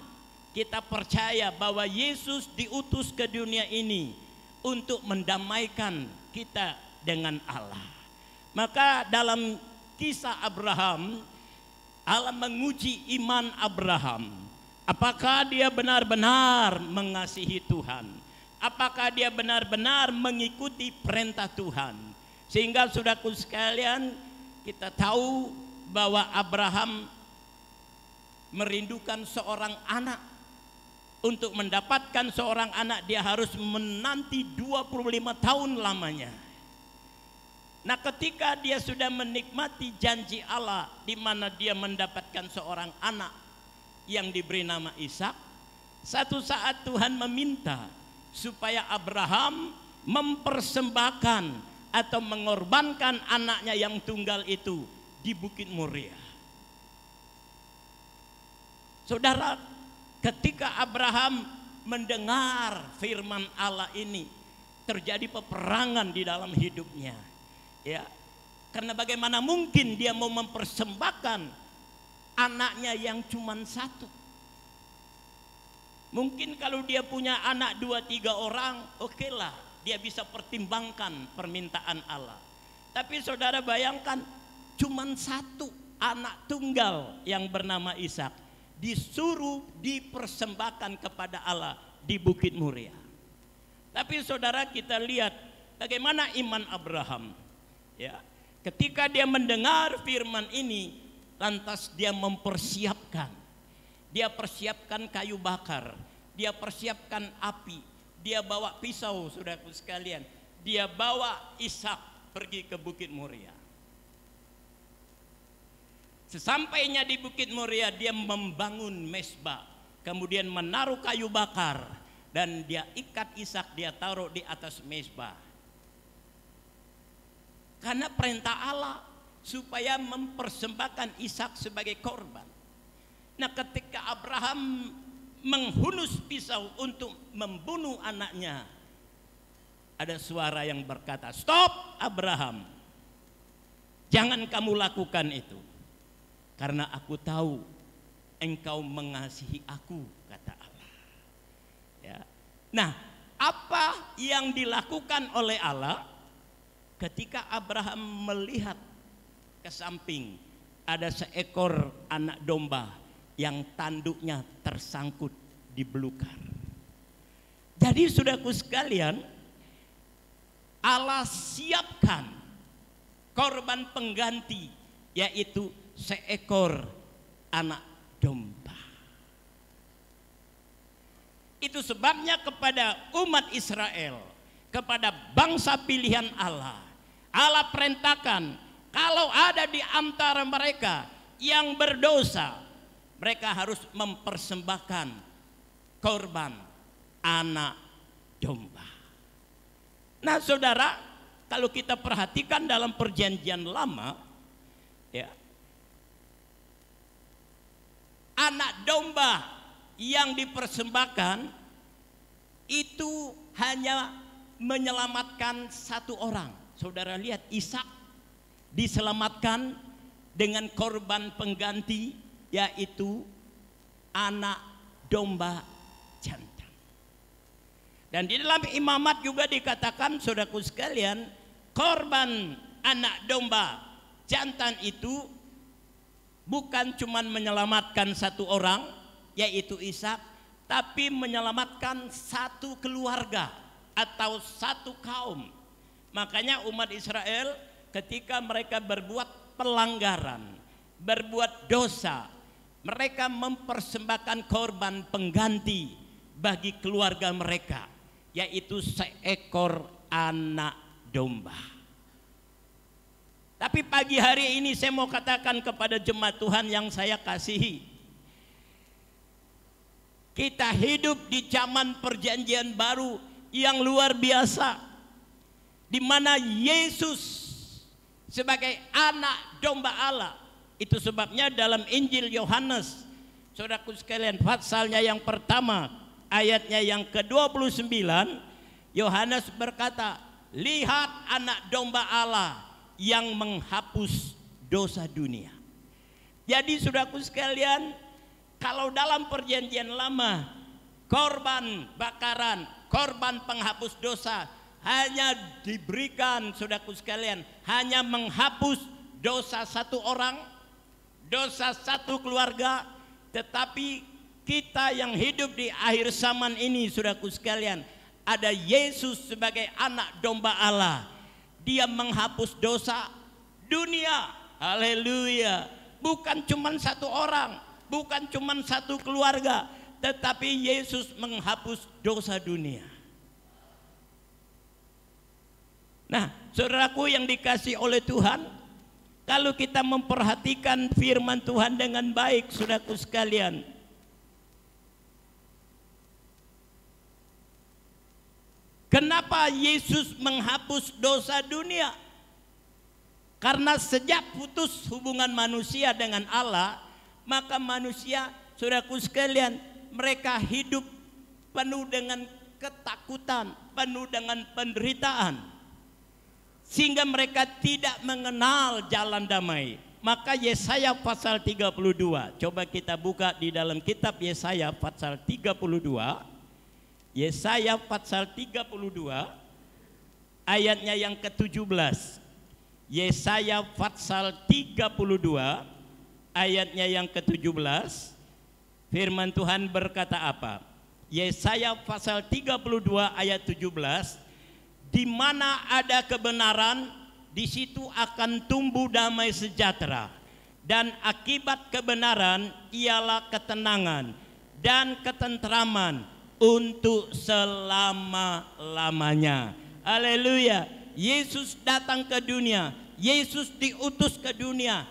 D: kita percaya bahwa Yesus diutus ke dunia ini untuk mendamaikan kita dengan Allah. Maka dalam kisah Abraham, Allah menguji iman Abraham. Apakah dia benar-benar mengasihi Tuhan? Apakah dia benar-benar mengikuti perintah Tuhan? Sehingga saudaraku sekalian, kita tahu bahwa Abraham merindukan seorang anak. Untuk mendapatkan seorang anak dia harus menanti 25 tahun lamanya. Nah, ketika dia sudah menikmati janji Allah di mana dia mendapatkan seorang anak yang diberi nama Ishak, satu saat Tuhan meminta supaya Abraham mempersembahkan atau mengorbankan anaknya yang tunggal itu di Bukit Moria. Saudara, ketika Abraham mendengar firman Allah ini, terjadi peperangan di dalam hidupnya. Ya, karena bagaimana mungkin dia mau mempersembahkan anaknya yang cuma satu. Mungkin kalau dia punya anak 2-3 orang, oke lah, dia bisa pertimbangkan permintaan Allah. Tapi saudara bayangkan, cuma satu anak tunggal yang bernama Ishak disuruh dipersembahkan kepada Allah di Bukit Moria. Tapi saudara, kita lihat bagaimana iman Abraham. Ya, ketika dia mendengar firman ini, lantas dia mempersiapkan. Dia persiapkan kayu bakar, dia persiapkan api, dia bawa pisau, saudaraku sekalian. Dia bawa Ishak pergi ke Bukit Moria. Sesampainya di Bukit Moria, dia membangun mezbah, kemudian menaruh kayu bakar, dan dia ikat Ishak, dia taruh di atas mezbah. Karena perintah Allah supaya mempersembahkan Ishak sebagai korban. Nah, ketika Abraham menghunus pisau untuk membunuh anaknya, ada suara yang berkata, "Stop Abraham, jangan kamu lakukan itu, karena aku tahu engkau mengasihi aku," kata Allah. Ya. Nah, apa yang dilakukan oleh Allah ketika Abraham melihat ke samping ada seekor anak domba yang tanduknya tersangkut di belukar. Jadi saudaraku sekalian, Allah siapkan korban pengganti, yaitu seekor anak domba. Itu sebabnya kepada umat Israel, kepada bangsa pilihan Allah, Allah perintahkan kalau ada di antara mereka yang berdosa, mereka harus mempersembahkan korban anak domba. Nah saudara, kalau kita perhatikan dalam perjanjian lama, ya, anak domba yang dipersembahkan itu hanya menyelamatkan satu orang. Saudara lihat, Ishak diselamatkan dengan korban pengganti, yaitu anak domba jantan. Dan di dalam imamat juga dikatakan, saudaraku sekalian, korban anak domba jantan itu bukan cuma menyelamatkan satu orang, yaitu Ishak, tapi menyelamatkan satu keluarga atau satu kaum. Makanya umat Israel ketika mereka berbuat pelanggaran, berbuat dosa, mereka mempersembahkan korban pengganti bagi keluarga mereka, yaitu seekor anak domba. Tapi pagi hari ini saya mau katakan kepada jemaat Tuhan yang saya kasihi, kita hidup di zaman perjanjian baru yang luar biasa. di mana Yesus sebagai anak domba Allah. Itu sebabnya dalam Injil Yohanes, saudaraku sekalian, pasalnya yang pertama, ayatnya yang ke-29, Yohanes berkata, lihat anak domba Allah yang menghapus dosa dunia. Jadi saudaraku sekalian, kalau dalam perjanjian lama, korban bakaran, korban penghapus dosa hanya diberikan, saudaraku sekalian, hanya menghapus dosa satu orang, dosa satu keluarga. Tetapi kita yang hidup di akhir zaman ini, saudaraku sekalian, ada Yesus sebagai anak domba Allah. Dia menghapus dosa dunia. Haleluya. Bukan cuma satu orang, bukan cuma satu keluarga, tetapi Yesus menghapus dosa dunia. Nah, saudaraku yang dikasihi oleh Tuhan, kalau kita memperhatikan firman Tuhan dengan baik, saudaraku sekalian, kenapa Yesus menghapus dosa dunia? Karena sejak putus hubungan manusia dengan Allah, maka manusia, saudaraku sekalian, mereka hidup penuh dengan ketakutan, penuh dengan penderitaan, sehingga mereka tidak mengenal jalan damai. Maka Yesaya pasal 32, coba kita buka di dalam kitab Yesaya pasal 32. Yesaya pasal 32 ayatnya yang ke-17. Yesaya pasal 32 ayatnya yang ke-17. Firman Tuhan berkata apa? Yesaya pasal 32 ayat 17. Di mana ada kebenaran, di situ akan tumbuh damai sejahtera, dan akibat kebenaran ialah ketenangan dan ketentraman untuk selama-lamanya. Haleluya. Yesus datang ke dunia, Yesus diutus ke dunia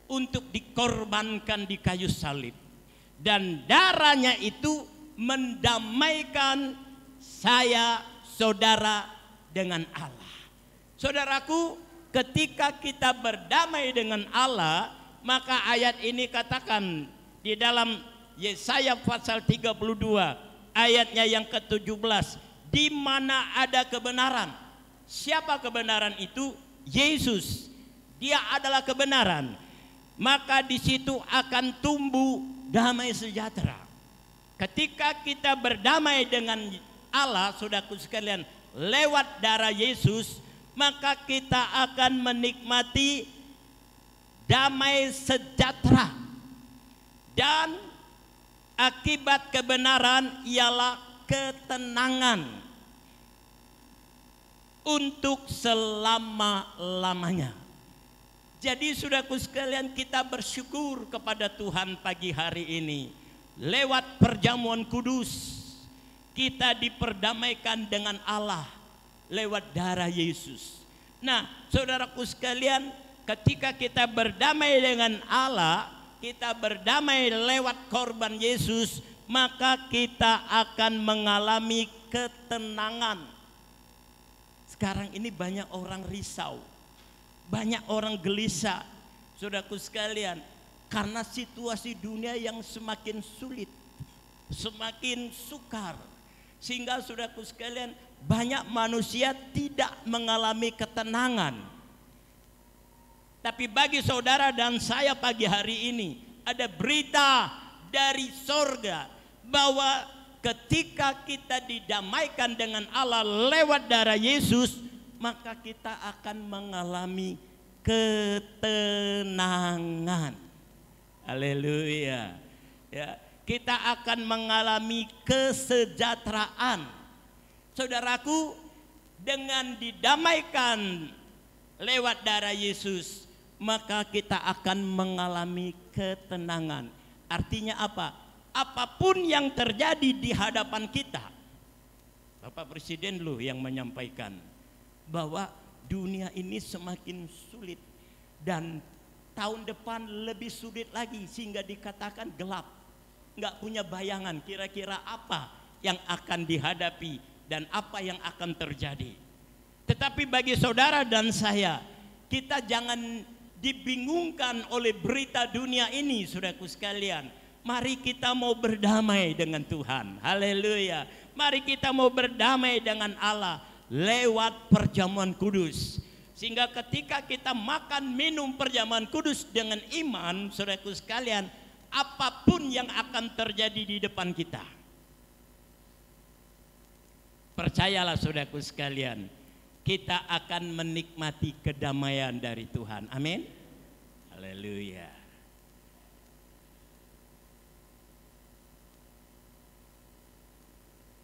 D: untuk dikorbankan di kayu salib, dan darahnya itu mendamaikan saya, saudara, dengan Allah. Saudaraku, ketika kita berdamai dengan Allah, maka ayat ini katakan di dalam Yesaya pasal 32 ayatnya yang ke-17, di mana ada kebenaran. Siapa kebenaran itu? Yesus. Dia adalah kebenaran. Maka di situ akan tumbuh damai sejahtera. Ketika kita berdamai dengan Allah, saudaraku sekalian, lewat darah Yesus, maka kita akan menikmati damai sejahtera, dan akibat kebenaran ialah ketenangan untuk selama-lamanya. Jadi saudaraku sekalian, kita bersyukur kepada Tuhan pagi hari ini. Lewat perjamuan kudus, kita diperdamaikan dengan Allah lewat darah Yesus. Nah, saudaraku sekalian, ketika kita berdamai dengan Allah, kita berdamai lewat korban Yesus, maka kita akan mengalami ketenangan. Sekarang ini banyak orang risau, banyak orang gelisah, saudaraku sekalian, karena situasi dunia yang semakin sulit, semakin sukar. Sehingga saudaraku sekalian, banyak manusia tidak mengalami ketenangan. Tapi bagi saudara dan saya pagi hari ini, ada berita dari sorga bahwa ketika kita didamaikan dengan Allah lewat darah Yesus, maka kita akan mengalami ketenangan. Haleluya. Ya. Kita akan mengalami kesejahteraan. Saudaraku, dengan didamaikan lewat darah Yesus, maka kita akan mengalami ketenangan. Artinya apa? Apapun yang terjadi di hadapan kita, Bapak Presiden loh yang menyampaikan bahwa dunia ini semakin sulit, dan tahun depan lebih sulit lagi, sehingga dikatakan gelap. Nggak punya bayangan kira-kira apa yang akan dihadapi dan apa yang akan terjadi. Tetapi bagi saudara dan saya, kita jangan dibingungkan oleh berita dunia ini, saudaraku sekalian. Mari kita mau berdamai dengan Tuhan. Haleluya. Mari kita mau berdamai dengan Allah lewat perjamuan kudus. Sehingga ketika kita makan minum perjamuan kudus dengan iman, saudaraku sekalian, apapun yang akan terjadi di depan kita, percayalah saudaraku sekalian, kita akan menikmati kedamaian dari Tuhan. Amin. Haleluya.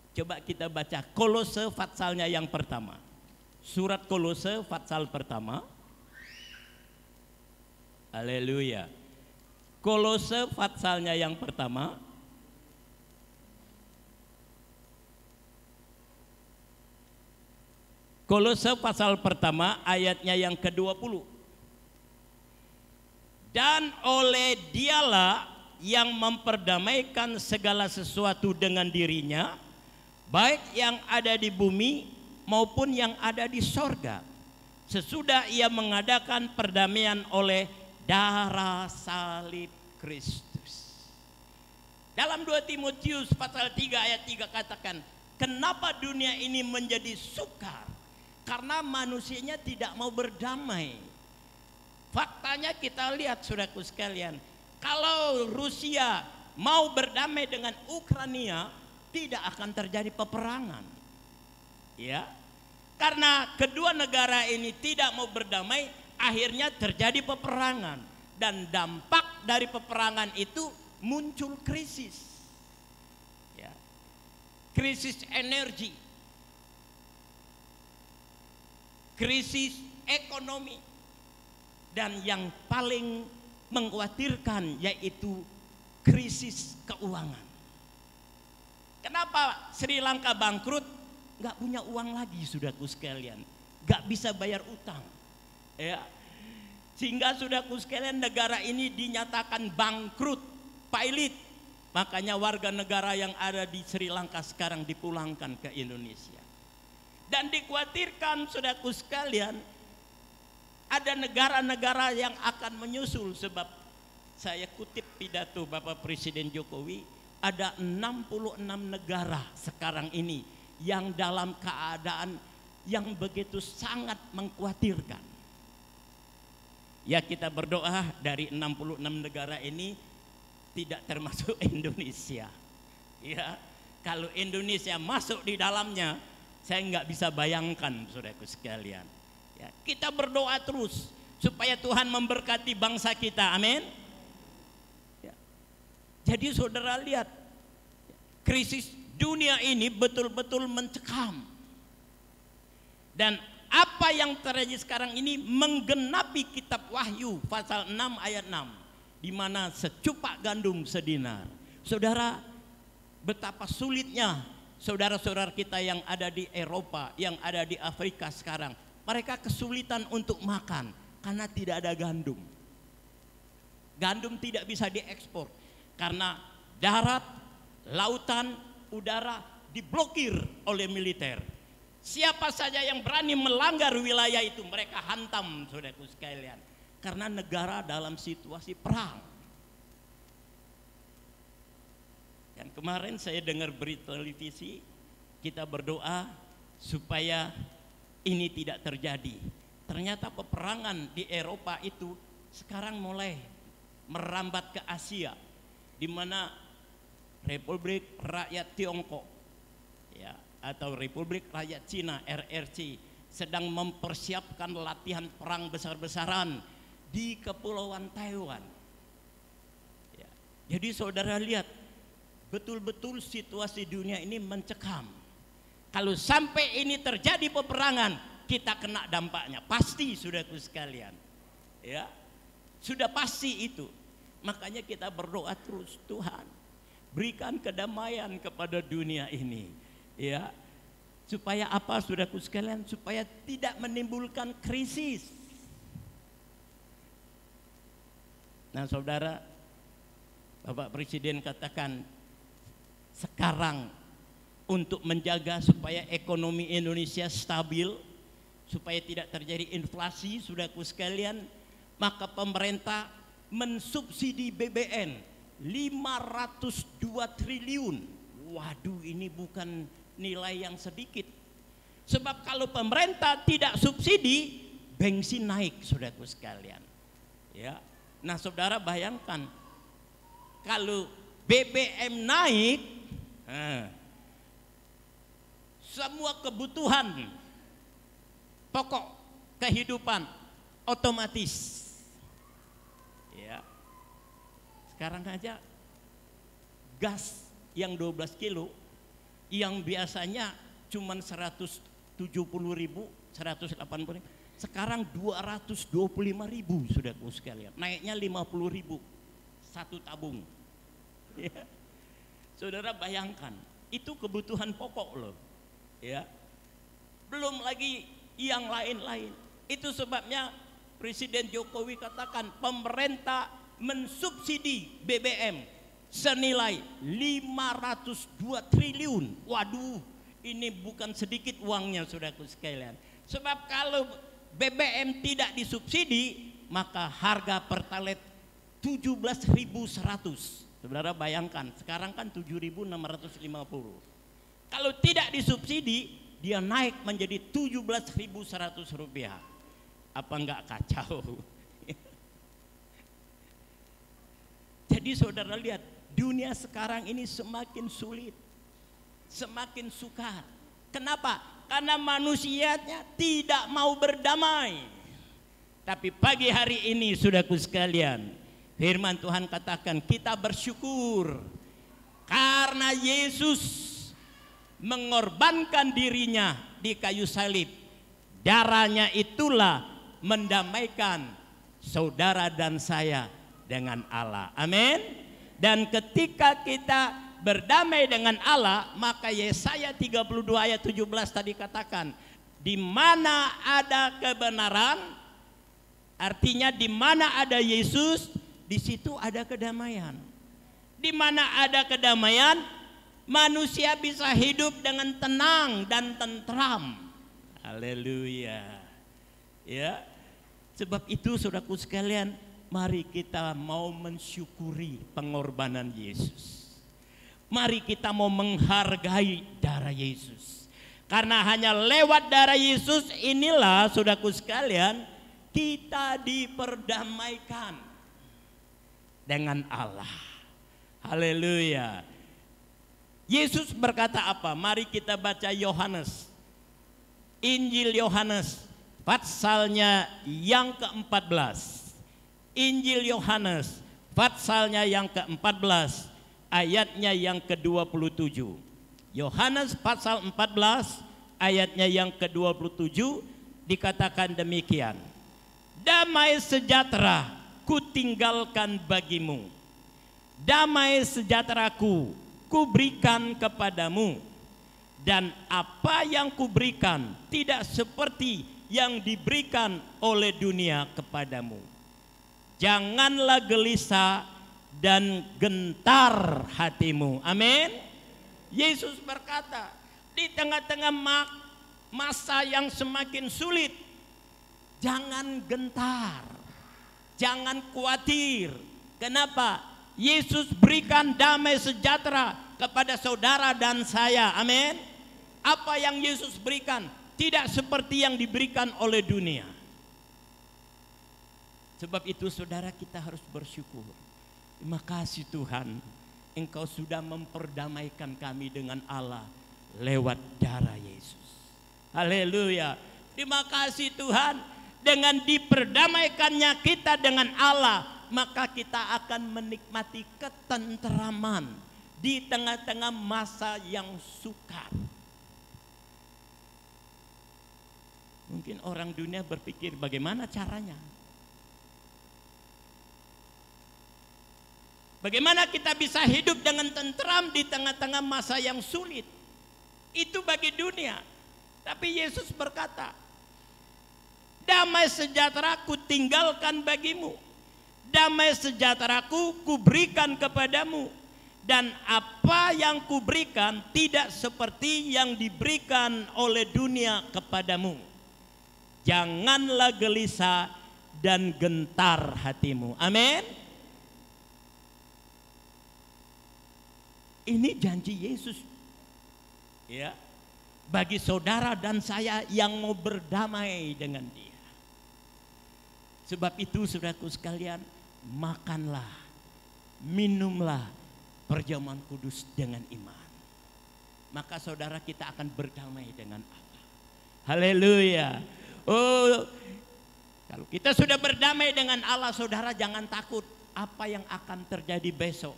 D: Coba kita baca Kolose patsalnya yang pertama. Surat Kolose pasal pertama. Haleluya. Kolose patsalnya yang pertama. Kolose pasal pertama ayatnya yang ke-20. Dan oleh Dialah yang memperdamaikan segala sesuatu dengan dirinya, baik yang ada di bumi maupun yang ada di sorga, sesudah ia mengadakan perdamaian oleh darah salib Kristus. Dalam 2 Timotius pasal 3 ayat 3 katakan, kenapa dunia ini menjadi sukar? Karena manusianya tidak mau berdamai. Faktanya kita lihat saudaraku sekalian, kalau Rusia mau berdamai dengan Ukraina, tidak akan terjadi peperangan. Ya. Karena kedua negara ini tidak mau berdamai, akhirnya terjadi peperangan, dan dampak dari peperangan itu muncul krisis. Ya. Krisis energi, krisis ekonomi, dan yang paling mengkhawatirkan yaitu krisis keuangan. Kenapa Sri Lanka bangkrut? Gak punya uang lagi saudaraku sekalian, gak bisa bayar utang, ya. Sehingga saudaraku sekalian, negara ini dinyatakan bangkrut, pailit. Makanya warga negara yang ada di Sri Lanka sekarang dipulangkan ke Indonesia. Dan dikhawatirkan saudaraku sekalian, ada negara-negara yang akan menyusul. Sebab saya kutip pidato Bapak Presiden Jokowi, ada 66 negara sekarang ini yang dalam keadaan yang begitu sangat mengkhawatirkan. Ya, kita berdoa dari 66 negara ini tidak termasuk Indonesia. Ya, kalau Indonesia masuk di dalamnya, saya nggak bisa bayangkan saudaraku sekalian. Ya, kita berdoa terus supaya Tuhan memberkati bangsa kita. Amin. Ya. Jadi saudara lihat, krisis dunia ini betul-betul mencekam. Dan apa yang terjadi sekarang ini menggenapi kitab Wahyu pasal 6 ayat 6, di mana secupak gandum sedinar. Saudara, betapa sulitnya saudara-saudara kita yang ada di Eropa, yang ada di Afrika sekarang. Mereka kesulitan untuk makan karena tidak ada gandum. Gandum tidak bisa diekspor karena darat, lautan, udara diblokir oleh militer. Siapa saja yang berani melanggar wilayah itu, mereka hantam saudaraku sekalian. Karena negara dalam situasi perang. Dan kemarin saya dengar berita televisi, kita berdoa supaya ini tidak terjadi. Ternyata peperangan di Eropa itu sekarang mulai merambat ke Asia, di mana Republik Rakyat Tiongkok, ya, atau Republik Rakyat Cina (RRC) sedang mempersiapkan latihan perang besar-besaran di Kepulauan Taiwan. Ya. Jadi saudara lihat, betul-betul situasi dunia ini mencekam. Kalau sampai ini terjadi peperangan, kita kena dampaknya. Pasti saudaraku sekalian. Ya. Sudah pasti itu. Makanya kita berdoa terus, Tuhan, berikan kedamaian kepada dunia ini. Ya. Supaya apa saudaraku sekalian? Supaya tidak menimbulkan krisis. Nah saudara, Bapak Presiden katakan sekarang untuk menjaga supaya ekonomi Indonesia stabil, supaya tidak terjadi inflasi, saudaraku sekalian, maka pemerintah mensubsidi BBM 502 triliun. Waduh, ini bukan nilai yang sedikit. Sebab kalau pemerintah tidak subsidi, bensin naik, saudaraku sekalian. Ya. Nah, saudara bayangkan kalau BBM naik, semua kebutuhan pokok kehidupan otomatis. Ya. Sekarang aja gas yang 12 kilo yang biasanya cuma 170.000, 180.000, sekarang 225.000, saudaraku sekalian. Naiknya 50.000 satu tabung. Ya. Saudara bayangkan, itu kebutuhan pokok loh. Ya. Belum lagi yang lain-lain. Itu sebabnya Presiden Jokowi katakan pemerintah mensubsidi BBM senilai 502 triliun. Waduh, ini bukan sedikit uangnya, saudaraku sekalian. Sebab kalau BBM tidak disubsidi, maka harga Pertalite 17.100. Saudara bayangkan, sekarang kan 7.650. Kalau tidak disubsidi, dia naik menjadi 17.100 rupiah. Apa enggak kacau? Jadi saudara lihat, dunia sekarang ini semakin sulit, semakin sukar. Kenapa? Karena manusianya tidak mau berdamai. Tapi pagi hari ini, saudaraku sekalian, firman Tuhan katakan kita bersyukur karena Yesus mengorbankan dirinya di kayu salib. Darahnya itulah mendamaikan saudara dan saya dengan Allah. Amin. Dan ketika kita berdamai dengan Allah, maka Yesaya 32 ayat 17 tadi katakan, di mana ada kebenaran, artinya di mana ada Yesus, di situ ada kedamaian. Di mana ada kedamaian, manusia bisa hidup dengan tenang dan tentram. Haleluya. Ya. Sebab itu saudaraku sekalian, mari kita mau mensyukuri pengorbanan Yesus. Mari kita mau menghargai darah Yesus. Karena hanya lewat darah Yesus inilah saudaraku sekalian, kita diperdamaikan dengan Allah. Haleluya. Yesus berkata apa? Mari kita baca Yohanes. Injil Yohanes pasalnya yang ke-14. Injil Yohanes pasalnya yang ke-14 ayatnya yang ke-27. Yohanes pasal 14 ayatnya yang ke-27 dikatakan demikian. Damai sejahtera kutinggalkan bagimu. Damai sejahteraku kuberikan kepadamu. Dan apa yang kuberikan tidak seperti yang diberikan oleh dunia kepadamu. Janganlah gelisah dan gentar hatimu. Amin. Yesus berkata, di tengah-tengah masa yang semakin sulit, jangan gentar, jangan khawatir. Kenapa? Yesus berikan damai sejahtera kepada saudara dan saya. Amin. Apa yang Yesus berikan tidak seperti yang diberikan oleh dunia. Sebab itu saudara, kita harus bersyukur. Terima kasih Tuhan, Engkau sudah memperdamaikan kami dengan Allah lewat darah Yesus. Haleluya. Terima kasih Tuhan, dengan diperdamaikannya kita dengan Allah, maka kita akan menikmati ketenteraman di tengah-tengah masa yang sukar. Mungkin orang dunia berpikir bagaimana caranya? Bagaimana kita bisa hidup dengan tentram di tengah-tengah masa yang sulit? Itu bagi dunia. Tapi Yesus berkata, damai sejahtera ku tinggalkan bagimu. Damai sejahteraku kuberikan kepadamu. Dan apa yang kuberikan tidak seperti yang diberikan oleh dunia kepadamu. janganlah gelisah dan gentar hatimu. Amin. Ini janji Yesus, ya, bagi saudara dan saya yang mau berdamai dengan Dia. Sebab itu saudaraku sekalian, makanlah, minumlah perjamuan kudus dengan iman. Maka saudara kita akan berdamai dengan Allah. Haleluya. Oh, kalau kita sudah berdamai dengan Allah, saudara jangan takut apa yang akan terjadi besok,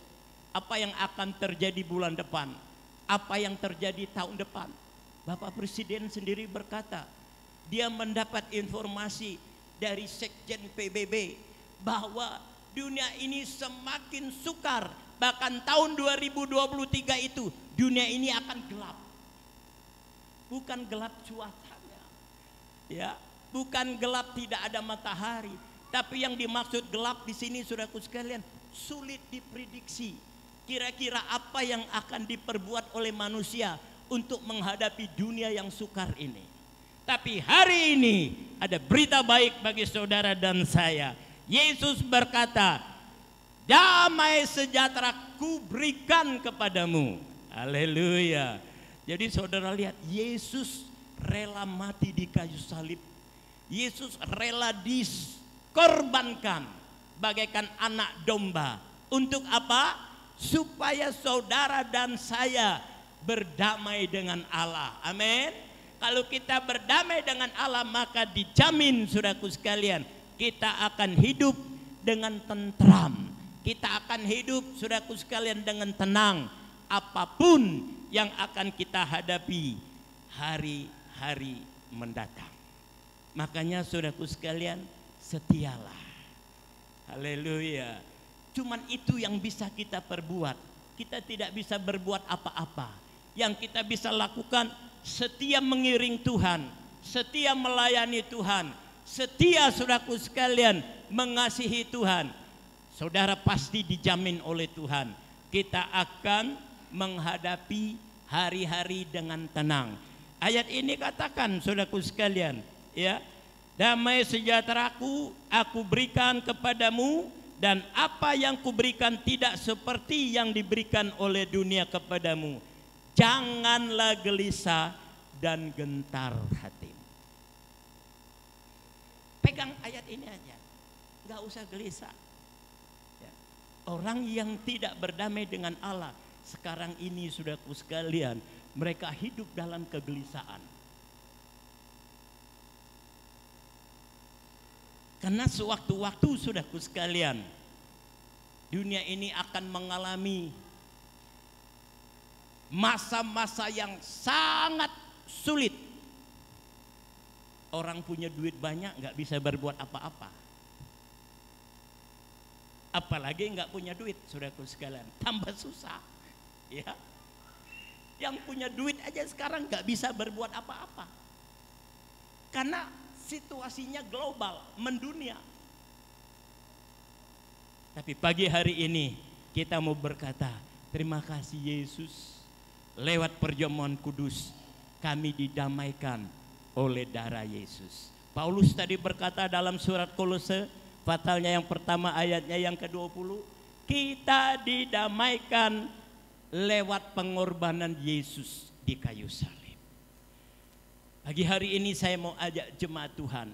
D: apa yang akan terjadi bulan depan, apa yang terjadi tahun depan. Bapak Presiden sendiri berkata, dia mendapat informasi dari Sekjen PBB bahwa dunia ini semakin sukar. Bahkan tahun 2023 itu dunia ini akan gelap. Bukan gelap cuacanya, ya, bukan gelap tidak ada matahari, tapi yang dimaksud gelap di sini saudaraku sekalian, sulit diprediksi. Kira-kira apa yang akan diperbuat oleh manusia untuk menghadapi dunia yang sukar ini. Tapi hari ini ada berita baik bagi saudara dan saya. Yesus berkata, damai sejahtera ku berikan kepadamu. Haleluya. Jadi saudara lihat, Yesus rela mati di kayu salib. Yesus rela dikorbankan bagaikan anak domba. Untuk apa? Supaya saudara dan saya berdamai dengan Allah. Amin. Kalau kita berdamai dengan Allah, maka dijamin saudaraku sekalian, kita akan hidup dengan tentram. Kita akan hidup saudaraku sekalian dengan tenang. Apapun yang akan kita hadapi hari-hari mendatang. Makanya saudaraku sekalian, setialah. Haleluya. Cuman itu yang bisa kita perbuat. Kita tidak bisa berbuat apa-apa. Yang kita bisa lakukan, setia mengiring Tuhan, setia melayani Tuhan, setia saudaraku sekalian mengasihi Tuhan. Saudara pasti dijamin oleh Tuhan, kita akan menghadapi hari-hari dengan tenang. Ayat ini katakan saudaraku sekalian, ya, damai sejahteraku aku berikan kepadamu, dan apa yang kuberikan tidak seperti yang diberikan oleh dunia kepadamu. Janganlah gelisah dan gentar hatimu. Pegang ayat ini aja, nggak usah gelisah. Ya. Orang yang tidak berdamai dengan Allah sekarang ini, saudaraku sekalian, mereka hidup dalam kegelisahan. Karena sewaktu-waktu saudaraku sekalian, dunia ini akan mengalami masa-masa yang sangat sulit. Orang punya duit banyak nggak bisa berbuat apa-apa. Apalagi nggak punya duit, saudaraku sekalian, tambah susah. Ya, yang punya duit aja sekarang nggak bisa berbuat apa-apa. Karena situasinya global, mendunia. Tapi pagi hari ini kita mau berkata, terima kasih Yesus, lewat perjamuan kudus kami didamaikan oleh darah Yesus. Paulus tadi berkata dalam surat Kolose, pasalnya yang pertama ayatnya yang ke-20, kita didamaikan lewat pengorbanan Yesus di kayu salib. Pagi hari ini saya mau ajak jemaat Tuhan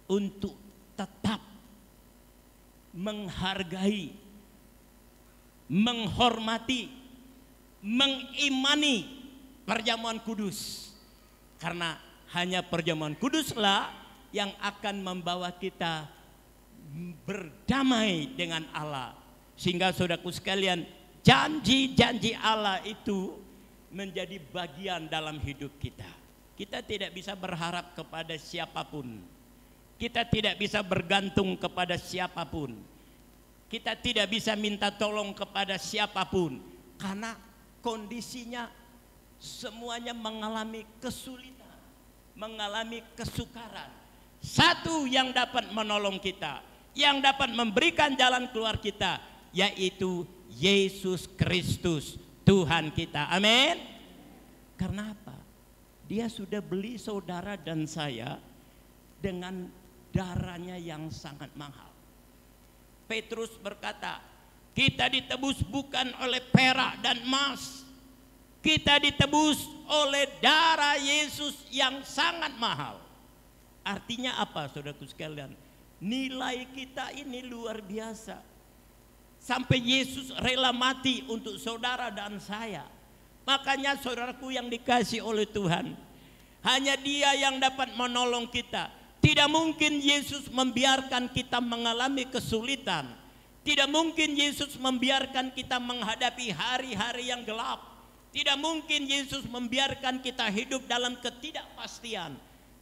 D: untuk tetap menghargai, menghormati, mengimani perjamuan kudus. Karena hanya perjamuan kuduslah yang akan membawa kita berdamai dengan Allah. Sehingga saudaraku sekalian, janji-janji Allah itu menjadi bagian dalam hidup kita. Kita tidak bisa berharap kepada siapapun. Kita tidak bisa bergantung kepada siapapun. Kita tidak bisa minta tolong kepada siapapun. Karena kondisinya semuanya mengalami kesulitan, mengalami kesukaran. Satu yang dapat menolong kita, yang dapat memberikan jalan keluar kita, yaitu Yesus Kristus, Tuhan kita. Amin. Karena apa? Dia sudah beli saudara dan saya dengan darahnya yang sangat mahal. Petrus berkata, kita ditebus bukan oleh perak dan emas, kita ditebus oleh darah Yesus yang sangat mahal. Artinya apa, saudaraku sekalian? Nilai kita ini luar biasa. Sampai Yesus rela mati untuk saudara dan saya. Makanya saudaraku yang dikasih oleh Tuhan, hanya Dia yang dapat menolong kita. Tidak mungkin Yesus membiarkan kita mengalami kesulitan. Tidak mungkin Yesus membiarkan kita menghadapi hari-hari yang gelap. Tidak mungkin Yesus membiarkan kita hidup dalam ketidakpastian.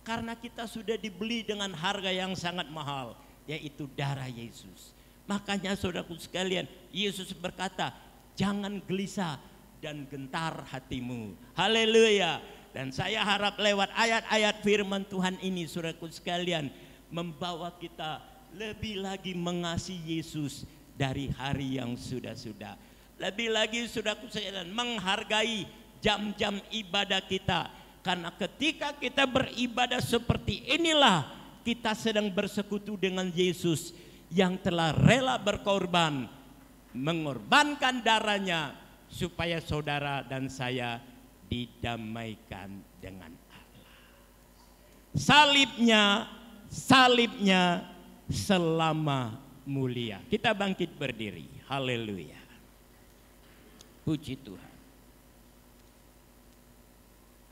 D: Karena kita sudah dibeli dengan harga yang sangat mahal, yaitu darah Yesus. Makanya saudaraku sekalian, Yesus berkata, jangan gelisah dan gentar hatimu. Haleluya. Dan saya harap lewat ayat-ayat firman Tuhan ini, saudaraku sekalian, membawa kita lebih lagi mengasihi Yesus dari hari yang sudah-sudah. Lebih lagi saudaraku sekalian, menghargai jam-jam ibadah kita. Karena ketika kita beribadah seperti inilah, kita sedang bersekutu dengan Yesus yang telah rela berkorban, mengorbankan darahnya supaya saudara dan saya didamaikan dengan Allah. Salibnya selama mulia. Kita bangkit berdiri. Haleluya. Puji Tuhan.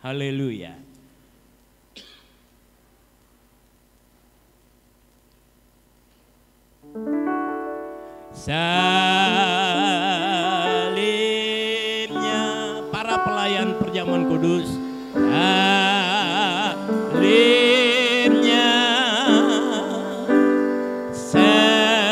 D: Haleluya. Salibnya, para pelayan perjamuan kudus, salibnya selama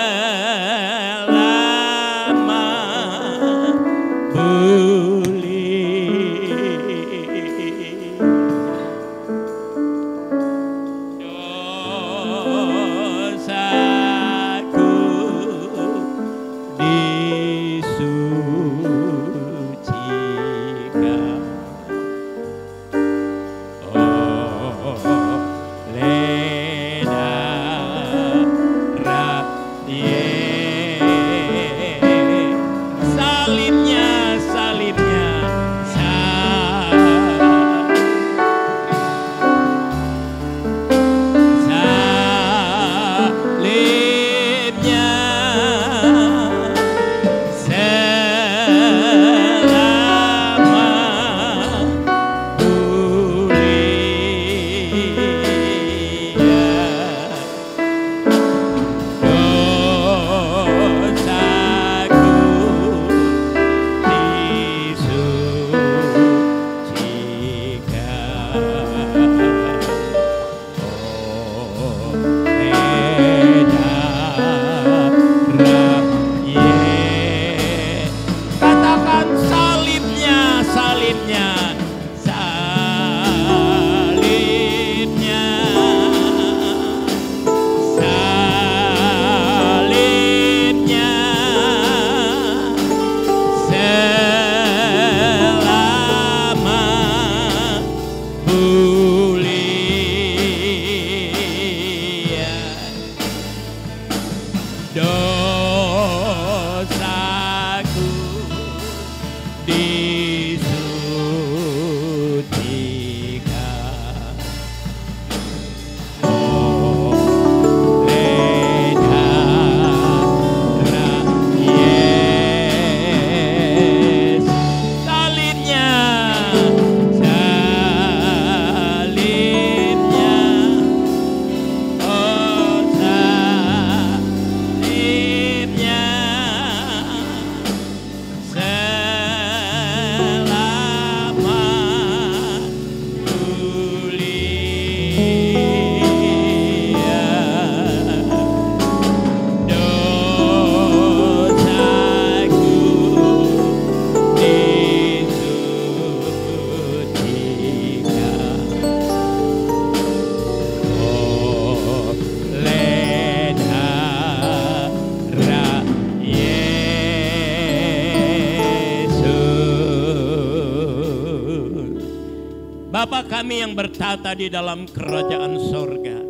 D: Bapa kami yang bertata di dalam kerajaan sorga,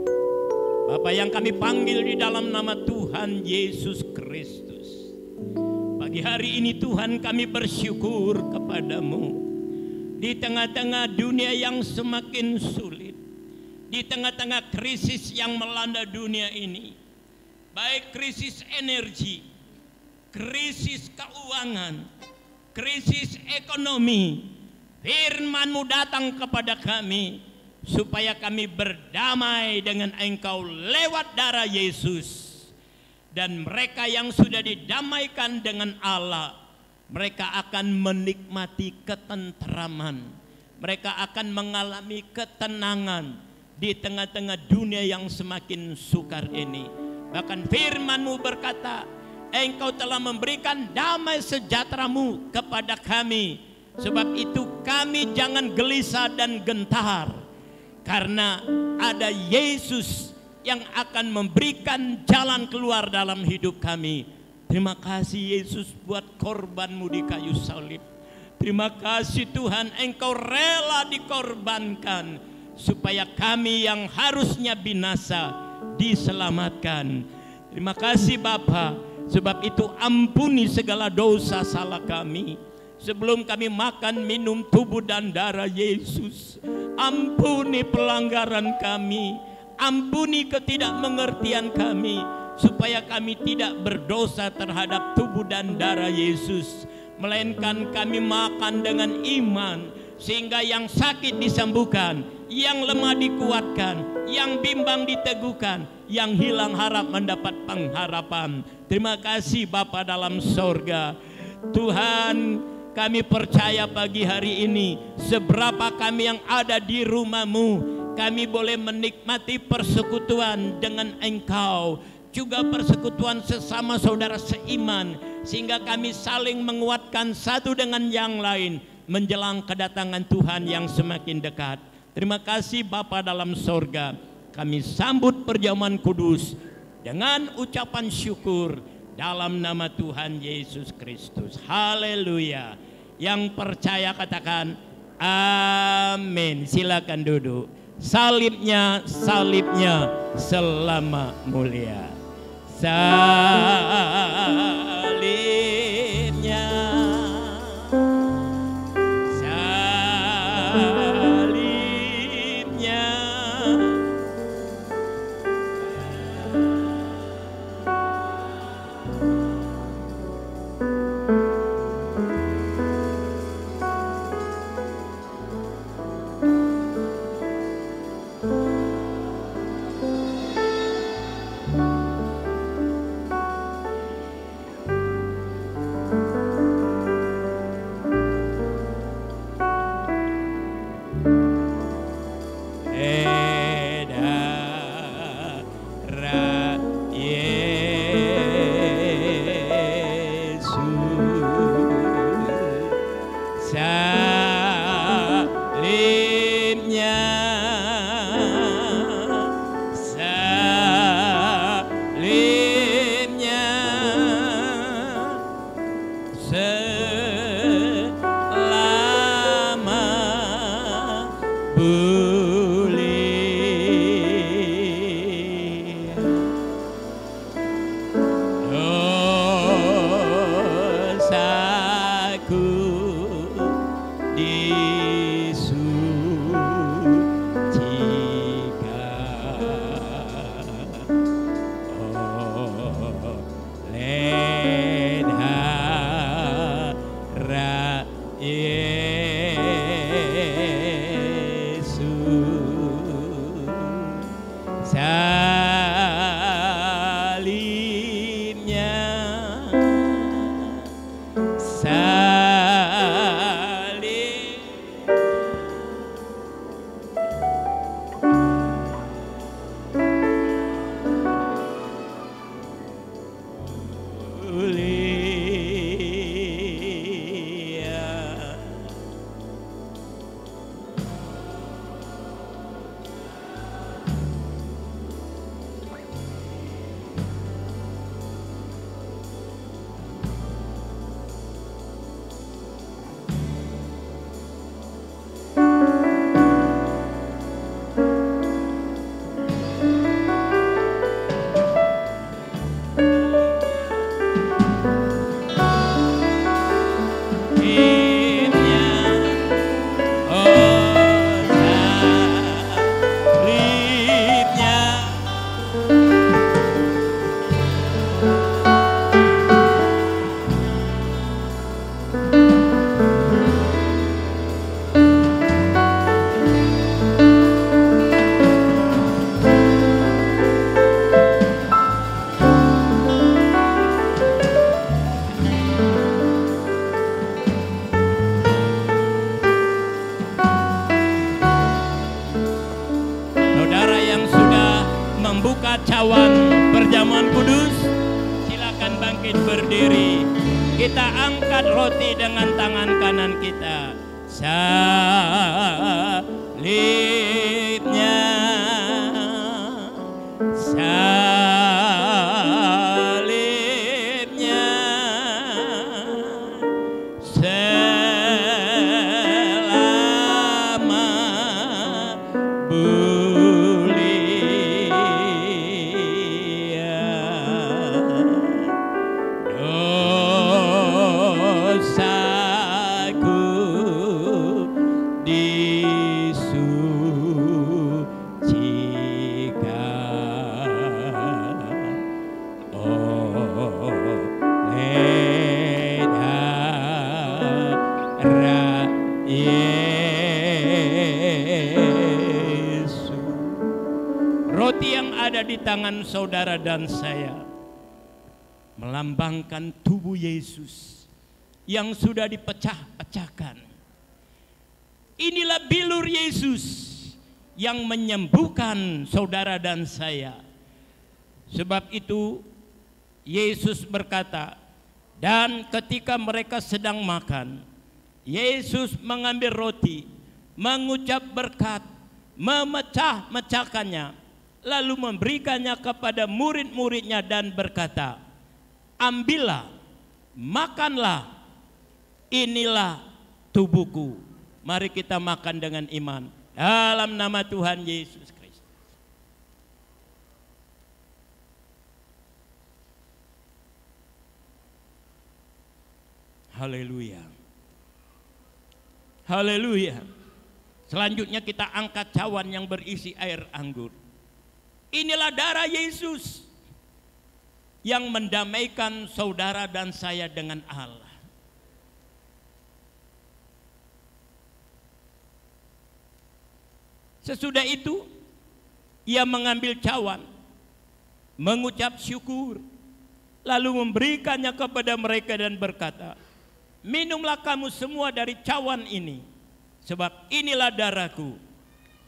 D: Bapa yang kami panggil di dalam nama Tuhan Yesus Kristus, pagi hari ini Tuhan kami bersyukur kepadamu. Di tengah-tengah dunia yang semakin sulit, di tengah-tengah krisis yang melanda dunia ini, baik krisis energi, krisis keuangan, krisis ekonomi, firman-Mu datang kepada kami supaya kami berdamai dengan Engkau lewat darah Yesus. Dan mereka yang sudah didamaikan dengan Allah, mereka akan menikmati ketentraman, mereka akan mengalami ketenangan di tengah-tengah dunia yang semakin sukar ini. Bahkan firman-Mu berkata, Engkau telah memberikan damai sejahtera-Mu kepada kami. Sebab itu kami jangan gelisah dan gentar, karena ada Yesus yang akan memberikan jalan keluar dalam hidup kami. Terima kasih Yesus buat korban-Mu di kayu salib. Terima kasih Tuhan, Engkau rela dikorbankan supaya kami yang harusnya binasa diselamatkan. Terima kasih Bapa, sebab itu ampuni segala dosa salah kami. Sebelum kami makan minum tubuh dan darah Yesus, ampuni pelanggaran kami, ampuni ketidakmengertian kami, supaya kami tidak berdosa terhadap tubuh dan darah Yesus, melainkan kami makan dengan iman, sehingga yang sakit disembuhkan, yang lemah dikuatkan, yang bimbang diteguhkan, yang hilang harap mendapat pengharapan. Terima kasih Bapa dalam sorga. Tuhan, kami percaya pagi hari ini, seberapa kami yang ada di rumah-Mu, kami boleh menikmati persekutuan dengan Engkau, juga persekutuan sesama saudara seiman, sehingga kami saling menguatkan satu dengan yang lain menjelang kedatangan Tuhan yang semakin dekat. Terima kasih Bapa dalam sorga. Kami sambut perjamuan kudus dengan ucapan syukur dalam nama Tuhan Yesus Kristus. Haleluya. Yang percaya katakan amin. Silakan duduk. Salibnya, salibnya selama mulia. Salibnya, salibnya, berdiri. Kita angkat roti dengan tangan kanan kita. Salibnya, salibnya, selamat mulia. Dosaku disucikan oleh darah Yesus. Roti yang ada di tangan saudara dan saya melambangkan tubuh Yesus yang sudah dipecah-pecahkan. Inilah bilur Yesus yang menyembuhkan saudara dan saya. Sebab itu Yesus berkata, dan ketika mereka sedang makan, Yesus mengambil roti, mengucap berkat, memecah-mecahkannya, lalu memberikannya kepada murid-muridnya dan berkata, ambillah, makanlah, inilah tubuhku. Mari kita makan dengan iman dalam nama Tuhan Yesus Kristus. Haleluya. Haleluya. Selanjutnya kita angkat cawan yang berisi air anggur. Inilah darah Yesus yang mendamaikan saudara dan saya dengan Allah. Sesudah itu ia mengambil cawan, mengucap syukur, lalu memberikannya kepada mereka dan berkata, minumlah kamu semua dari cawan ini, sebab inilah darahku,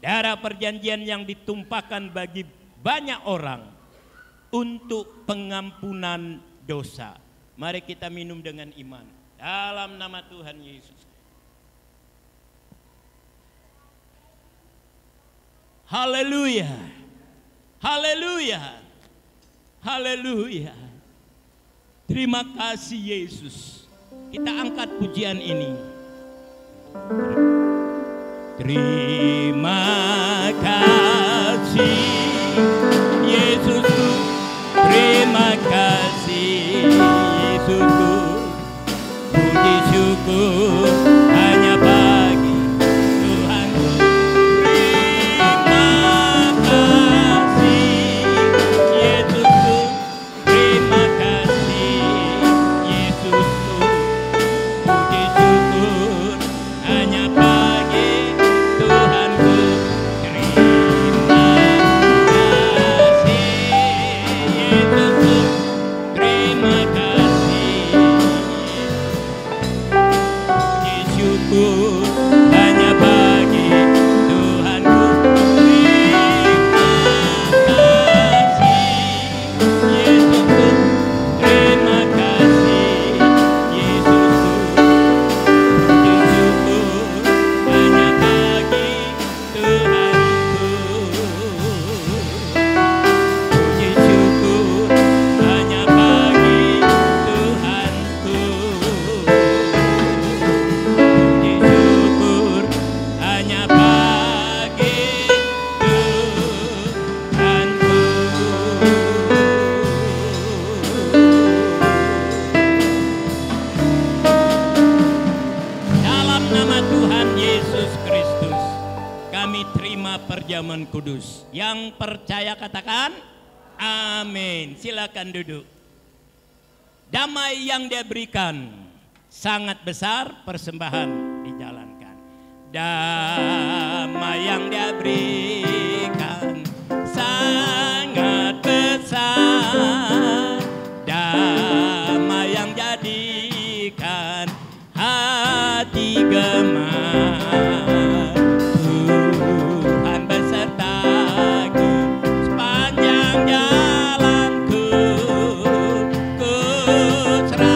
D: darah perjanjian yang ditumpahkan bagi banyak orang untuk pengampunan dosa. Mari kita minum dengan iman dalam nama Tuhan Yesus. Haleluya, haleluya, haleluya. Terima kasih Yesus. Kita angkat pujian ini. Terima kasih Yesusku, terima kasih Yesusku. Puji syukur hanya bagi Tuhanku. Terima kasih Yesusku, terima kasih Yesusku. Puji syukur hanya bagi Tuhanku. Terima kasih Yesusku, terima kasih. Puji syukur hanya bagi Tuhanku. Terima kasih Yesusku, terima kasih Yesusku. Puji syukur hanya bagi Tuhanku. Puji syukur hanya bagi Tuhanku. Dalam nama Tuhan Yesus Kristus, kami terima perjamuan kudus. Yang percaya katakan amin. Silakan duduk. Damai yang dia berikan sangat besar, persembahan dijalankan. Damai yang dia berikan sangat besar. Damai yang jadikan hati gemar. Tuhan besertaku sepanjang jalanku, ku serahkan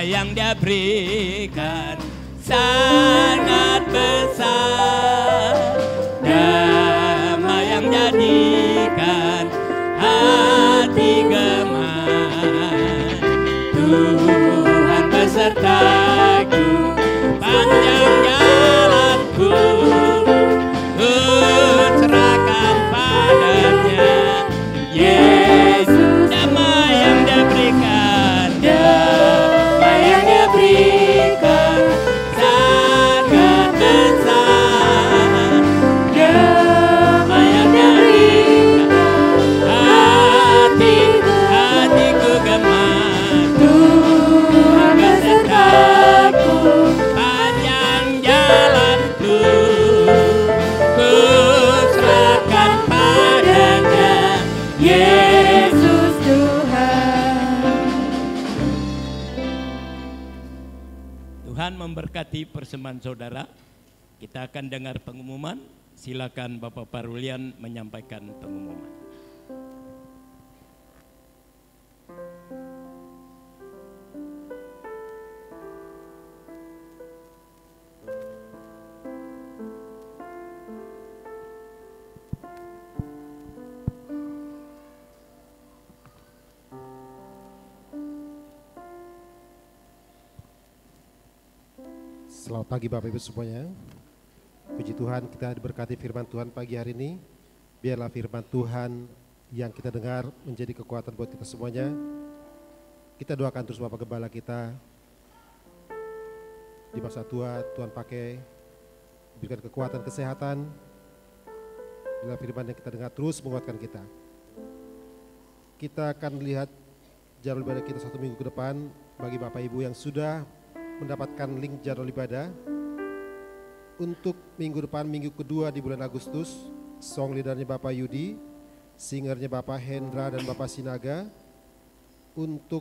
D: yang Dia berikan sangat besar. Damai yang jadikan hati gemar. Tuhan besertaku, panjang jalanku, ku serahkan padanya. Yesus, damai yang Dia berikan, damai yang Dia berikan sangat besar. Damai yang Dia berikan hatiku gemar.
B: Tuhan besertaku,
D: Panjang jalanku, ku serahkan padanya.
B: Yesus Tuhan.
D: Tuhan memberkati persembahan saudara. Kita akan dengar pengumuman. Silakan Bapak Parulian menyampaikan pengumuman.
E: Selamat pagi Bapak Ibu semuanya. Puji Tuhan, kita diberkati firman Tuhan pagi hari ini. Biarlah firman Tuhan yang kita dengar menjadi kekuatan buat kita semuanya. Kita doakan terus Bapak Gembala kita di masa tua, Tuhan pakai, berikan kekuatan kesehatan. Bila firman yang kita dengar terus menguatkan kita. Kita akan lihat jadwal ibadah kita 1 minggu ke depan. Bagi Bapak Ibu yang sudah mendapatkan link jadwal ibadah untuk minggu depan, minggu kedua di bulan Agustus, song leadernya Bapak Yudi, singernya Bapak Hendra dan Bapak Sinaga. Untuk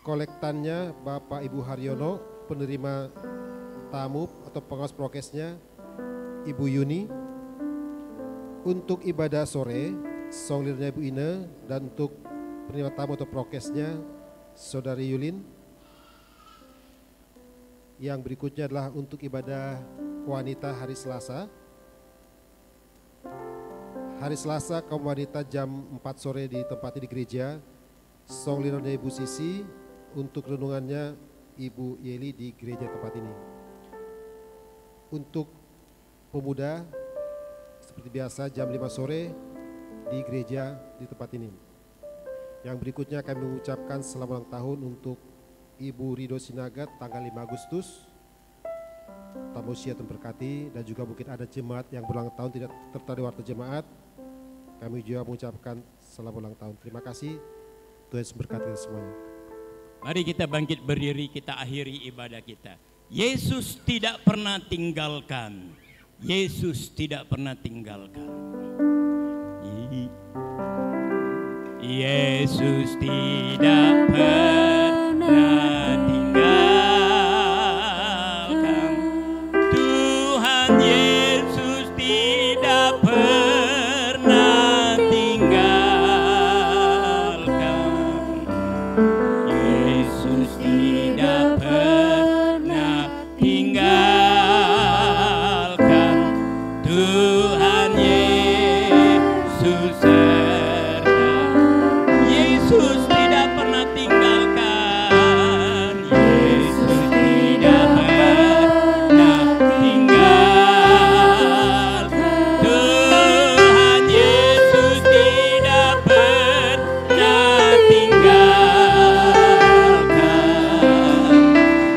E: kolektannya Bapak Ibu Haryono, penerima tamu atau pengawas prokesnya Ibu Yuni. Untuk ibadah sore, song leadernya Ibu Ine, dan untuk penerima tamu atau prokesnya Saudari Yulin. Yang berikutnya adalah untuk ibadah wanita hari Selasa. Hari Selasa kaum wanita jam 4 sore ditempati di gereja. Song leadernya Ibu Sisi, untuk renungannya Ibu Yeli di gereja tempat ini. Untuk pemuda seperti biasa jam 5 sore di gereja di tempat ini. Yang berikutnya kami mengucapkan selamat ulang tahun untuk Ibu Rido Sinaga tanggal 5 Agustus. Tamu usia terberkati, dan juga mungkin ada jemaat yang berulang tahun tidak tertera di warta jemaat. Kami juga mengucapkan selamat ulang tahun. Terima kasih. Tuhan memberkati semuanya.
D: Mari kita bangkit berdiri, kita akhiri ibadah kita. Yesus tidak pernah tinggalkan. Yesus tidak pernah tinggalkan. Yesus tidak pernah tinggalkan. Tuhan Yesus tidak pernah tinggalkan. Yesus tidak pernah tinggalkan. Tuhan Yesus serta. Yesus tidak pernah tinggalkan. Yesus tidak pernah tinggalkan. Tuhan Yesus tidak pernah tinggalkan.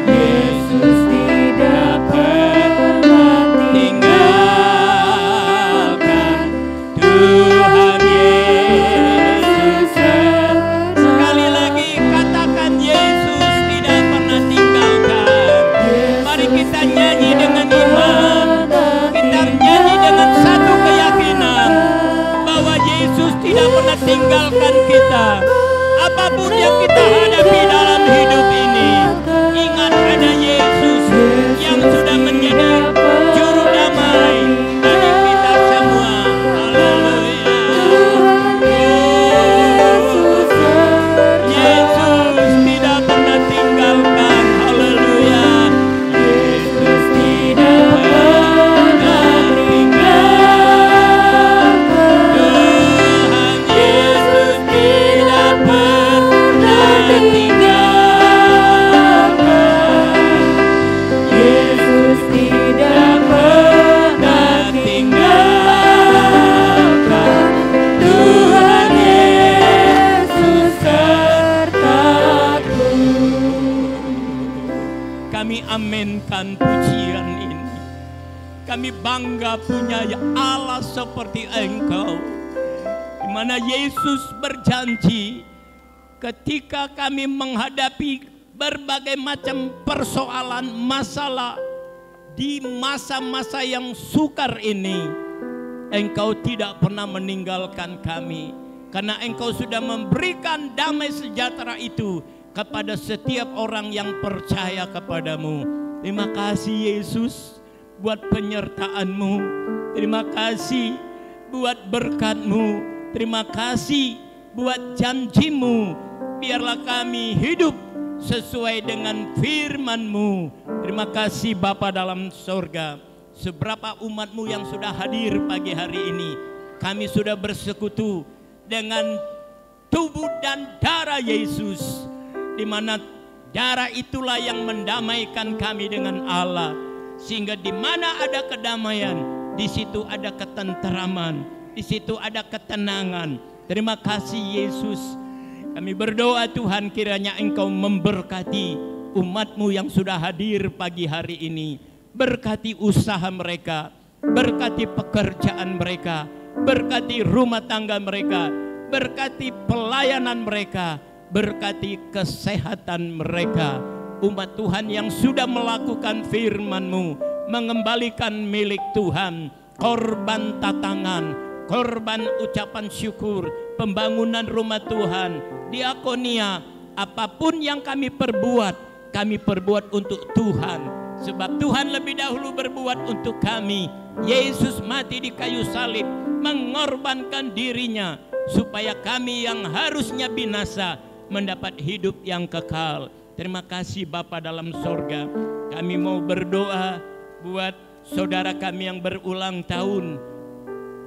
D: Yesus tidak pernah tinggalkan. Tuhan Yesus sekali lagi katakan Yesus tidak pernah tinggalkan. Mari kita nyanyi dengan iman. Kita nyanyi dengan satu keyakinan bahwa Yesus tidak pernah tinggalkan kita. Apapun yang kita hadapi dalam hidup ini, ingat ada Yesus yang sudah menjadi juru damai bagi kita semua. Haleluya. Yesus tidak pernah tinggalkan. mengaminkan pujian ini. Kami bangga punya Allah seperti Engkau, di mana Yesus berjanji ketika kami menghadapi berbagai macam persoalan, masalah di masa-masa yang sukar ini, Engkau tidak pernah meninggalkan kami, karena Engkau sudah memberikan damai sejahtera itu kepada setiap orang yang percaya kepadamu. Terima kasih Yesus buat penyertaan-Mu. Terima kasih buat berkat-Mu. Terima kasih buat janji-Mu. Biarlah kami hidup sesuai dengan firman-Mu. Terima kasih Bapa dalam sorga. Seberapa umat-Mu yang sudah hadir pagi hari ini, kami sudah bersekutu dengan tubuh dan darah Yesus, di mana darah itulah yang mendamaikan kami dengan Allah, sehingga di mana ada kedamaian, di situ ada ketenteraman, di situ ada ketenangan. Terima kasih Yesus. Kami berdoa Tuhan, kiranya Engkau memberkati umat-Mu yang sudah hadir pagi hari ini. Berkati usaha mereka, berkati pekerjaan mereka, berkati rumah tangga mereka, berkati pelayanan mereka, berkati kesehatan mereka. Umat Tuhan yang sudah melakukan firman-Mu, mengembalikan milik Tuhan, korban tatangan, korban ucapan syukur, pembangunan rumah Tuhan, diakonia, apapun yang kami perbuat untuk Tuhan. Sebab Tuhan lebih dahulu berbuat untuk kami. Yesus mati di kayu salib, mengorbankan dirinya, supaya kami yang harusnya binasa mendapat hidup yang kekal. Terima kasih Bapa dalam sorga. Kami mau berdoa buat saudara kami yang berulang tahun,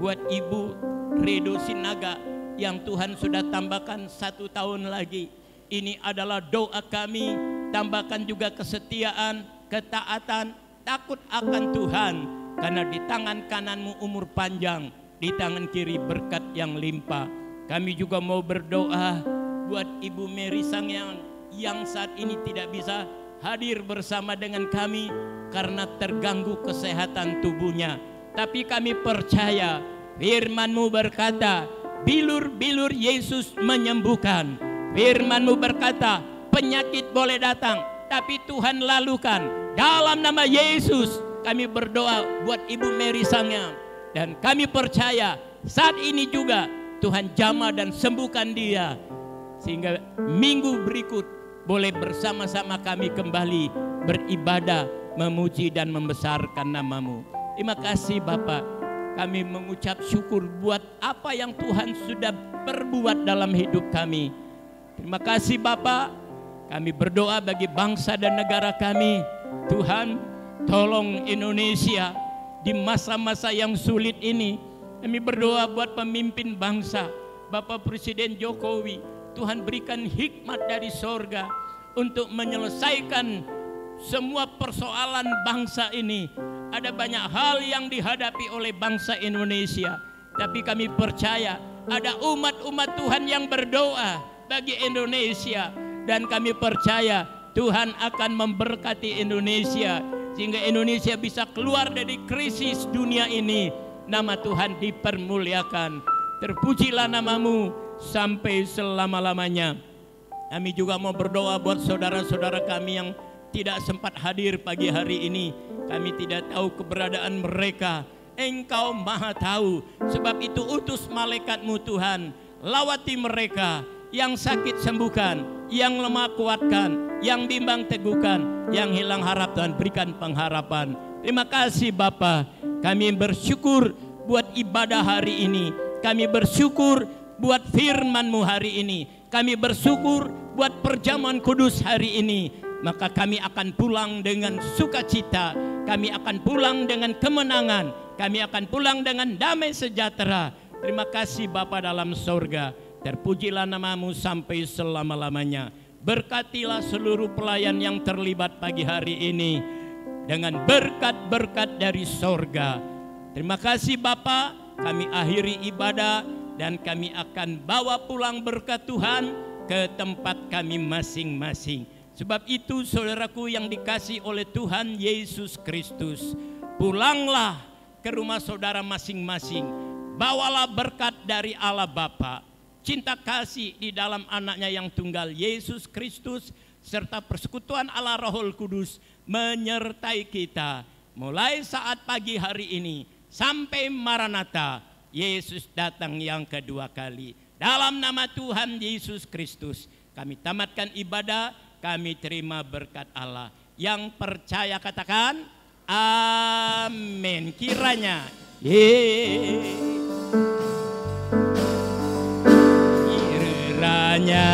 D: buat Ibu Redo Sinaga yang Tuhan sudah tambahkan 1 tahun lagi. Ini adalah doa kami, tambahkan juga kesetiaan, ketaatan, takut akan Tuhan, karena di tangan kananmu umur panjang, di tangan kiri berkat yang limpah. Kami juga mau berdoa buat Ibu Mary Sangyang yang saat ini tidak bisa hadir bersama dengan kami karena terganggu kesehatan tubuhnya. Tapi kami percaya firman-Mu berkata, bilur-bilur Yesus menyembuhkan. Firman-Mu berkata, penyakit boleh datang, tapi Tuhan lalukan. Dalam nama Yesus kami berdoa buat Ibu Mary Sangyang, dan kami percaya saat ini juga Tuhan jamah dan sembuhkan dia, sehingga minggu berikut boleh bersama-sama kami kembali beribadah, memuji dan membesarkan nama-Mu. Terima kasih Bapak, kami mengucap syukur buat apa yang Tuhan sudah perbuat dalam hidup kami. Terima kasih Bapak, kami berdoa bagi bangsa dan negara kami. Tuhan, tolong Indonesia di masa-masa yang sulit ini. Kami berdoa buat pemimpin bangsa, Bapak Presiden Jokowi. Tuhan berikan hikmat dari sorga untuk menyelesaikan semua persoalan bangsa ini. Ada banyak hal yang dihadapi oleh bangsa Indonesia, tapi kami percaya ada umat-umat Tuhan yang berdoa bagi Indonesia, dan kami percaya Tuhan akan memberkati Indonesia sehingga Indonesia bisa keluar dari krisis dunia ini. Nama Tuhan dipermuliakan. Terpujilah nama-Mu sampai selama-lamanya. Kami juga mau berdoa buat saudara-saudara kami yang tidak sempat hadir pagi hari ini. Kami tidak tahu keberadaan mereka. Engkau Maha tahu. Sebab itu utus malaikat-Mu Tuhan, lawati mereka. Yang sakit sembuhkan, yang lemah kuatkan, yang bimbang teguhkan, yang hilang harap Tuhan berikan pengharapan. Terima kasih Bapa. Kami bersyukur buat ibadah hari ini. Kami bersyukur buat firman-Mu hari ini. Kami bersyukur buat perjamuan kudus hari ini. Maka kami akan pulang dengan sukacita. Kami akan pulang dengan kemenangan. Kami akan pulang dengan damai sejahtera. Terima kasih Bapa dalam sorga. Terpujilah nama-Mu sampai selama-lamanya. Berkatilah seluruh pelayan yang terlibat pagi hari ini dengan berkat-berkat dari sorga. Terima kasih Bapa. Kami akhiri ibadah dan kami akan bawa pulang berkat Tuhan ke tempat kami masing-masing. Sebab itu saudaraku yang dikasihi oleh Tuhan Yesus Kristus, pulanglah ke rumah saudara masing-masing. Bawalah berkat dari Allah Bapa, cinta kasih di dalam anaknya yang tunggal Yesus Kristus, serta persekutuan Allah Rohul Kudus menyertai kita mulai saat pagi hari ini sampai Maranatha, Yesus datang yang kedua kali. Dalam nama Tuhan Yesus Kristus kami tamatkan ibadah, kami terima berkat Allah. Yang percaya katakan amin. Kiranya kiranya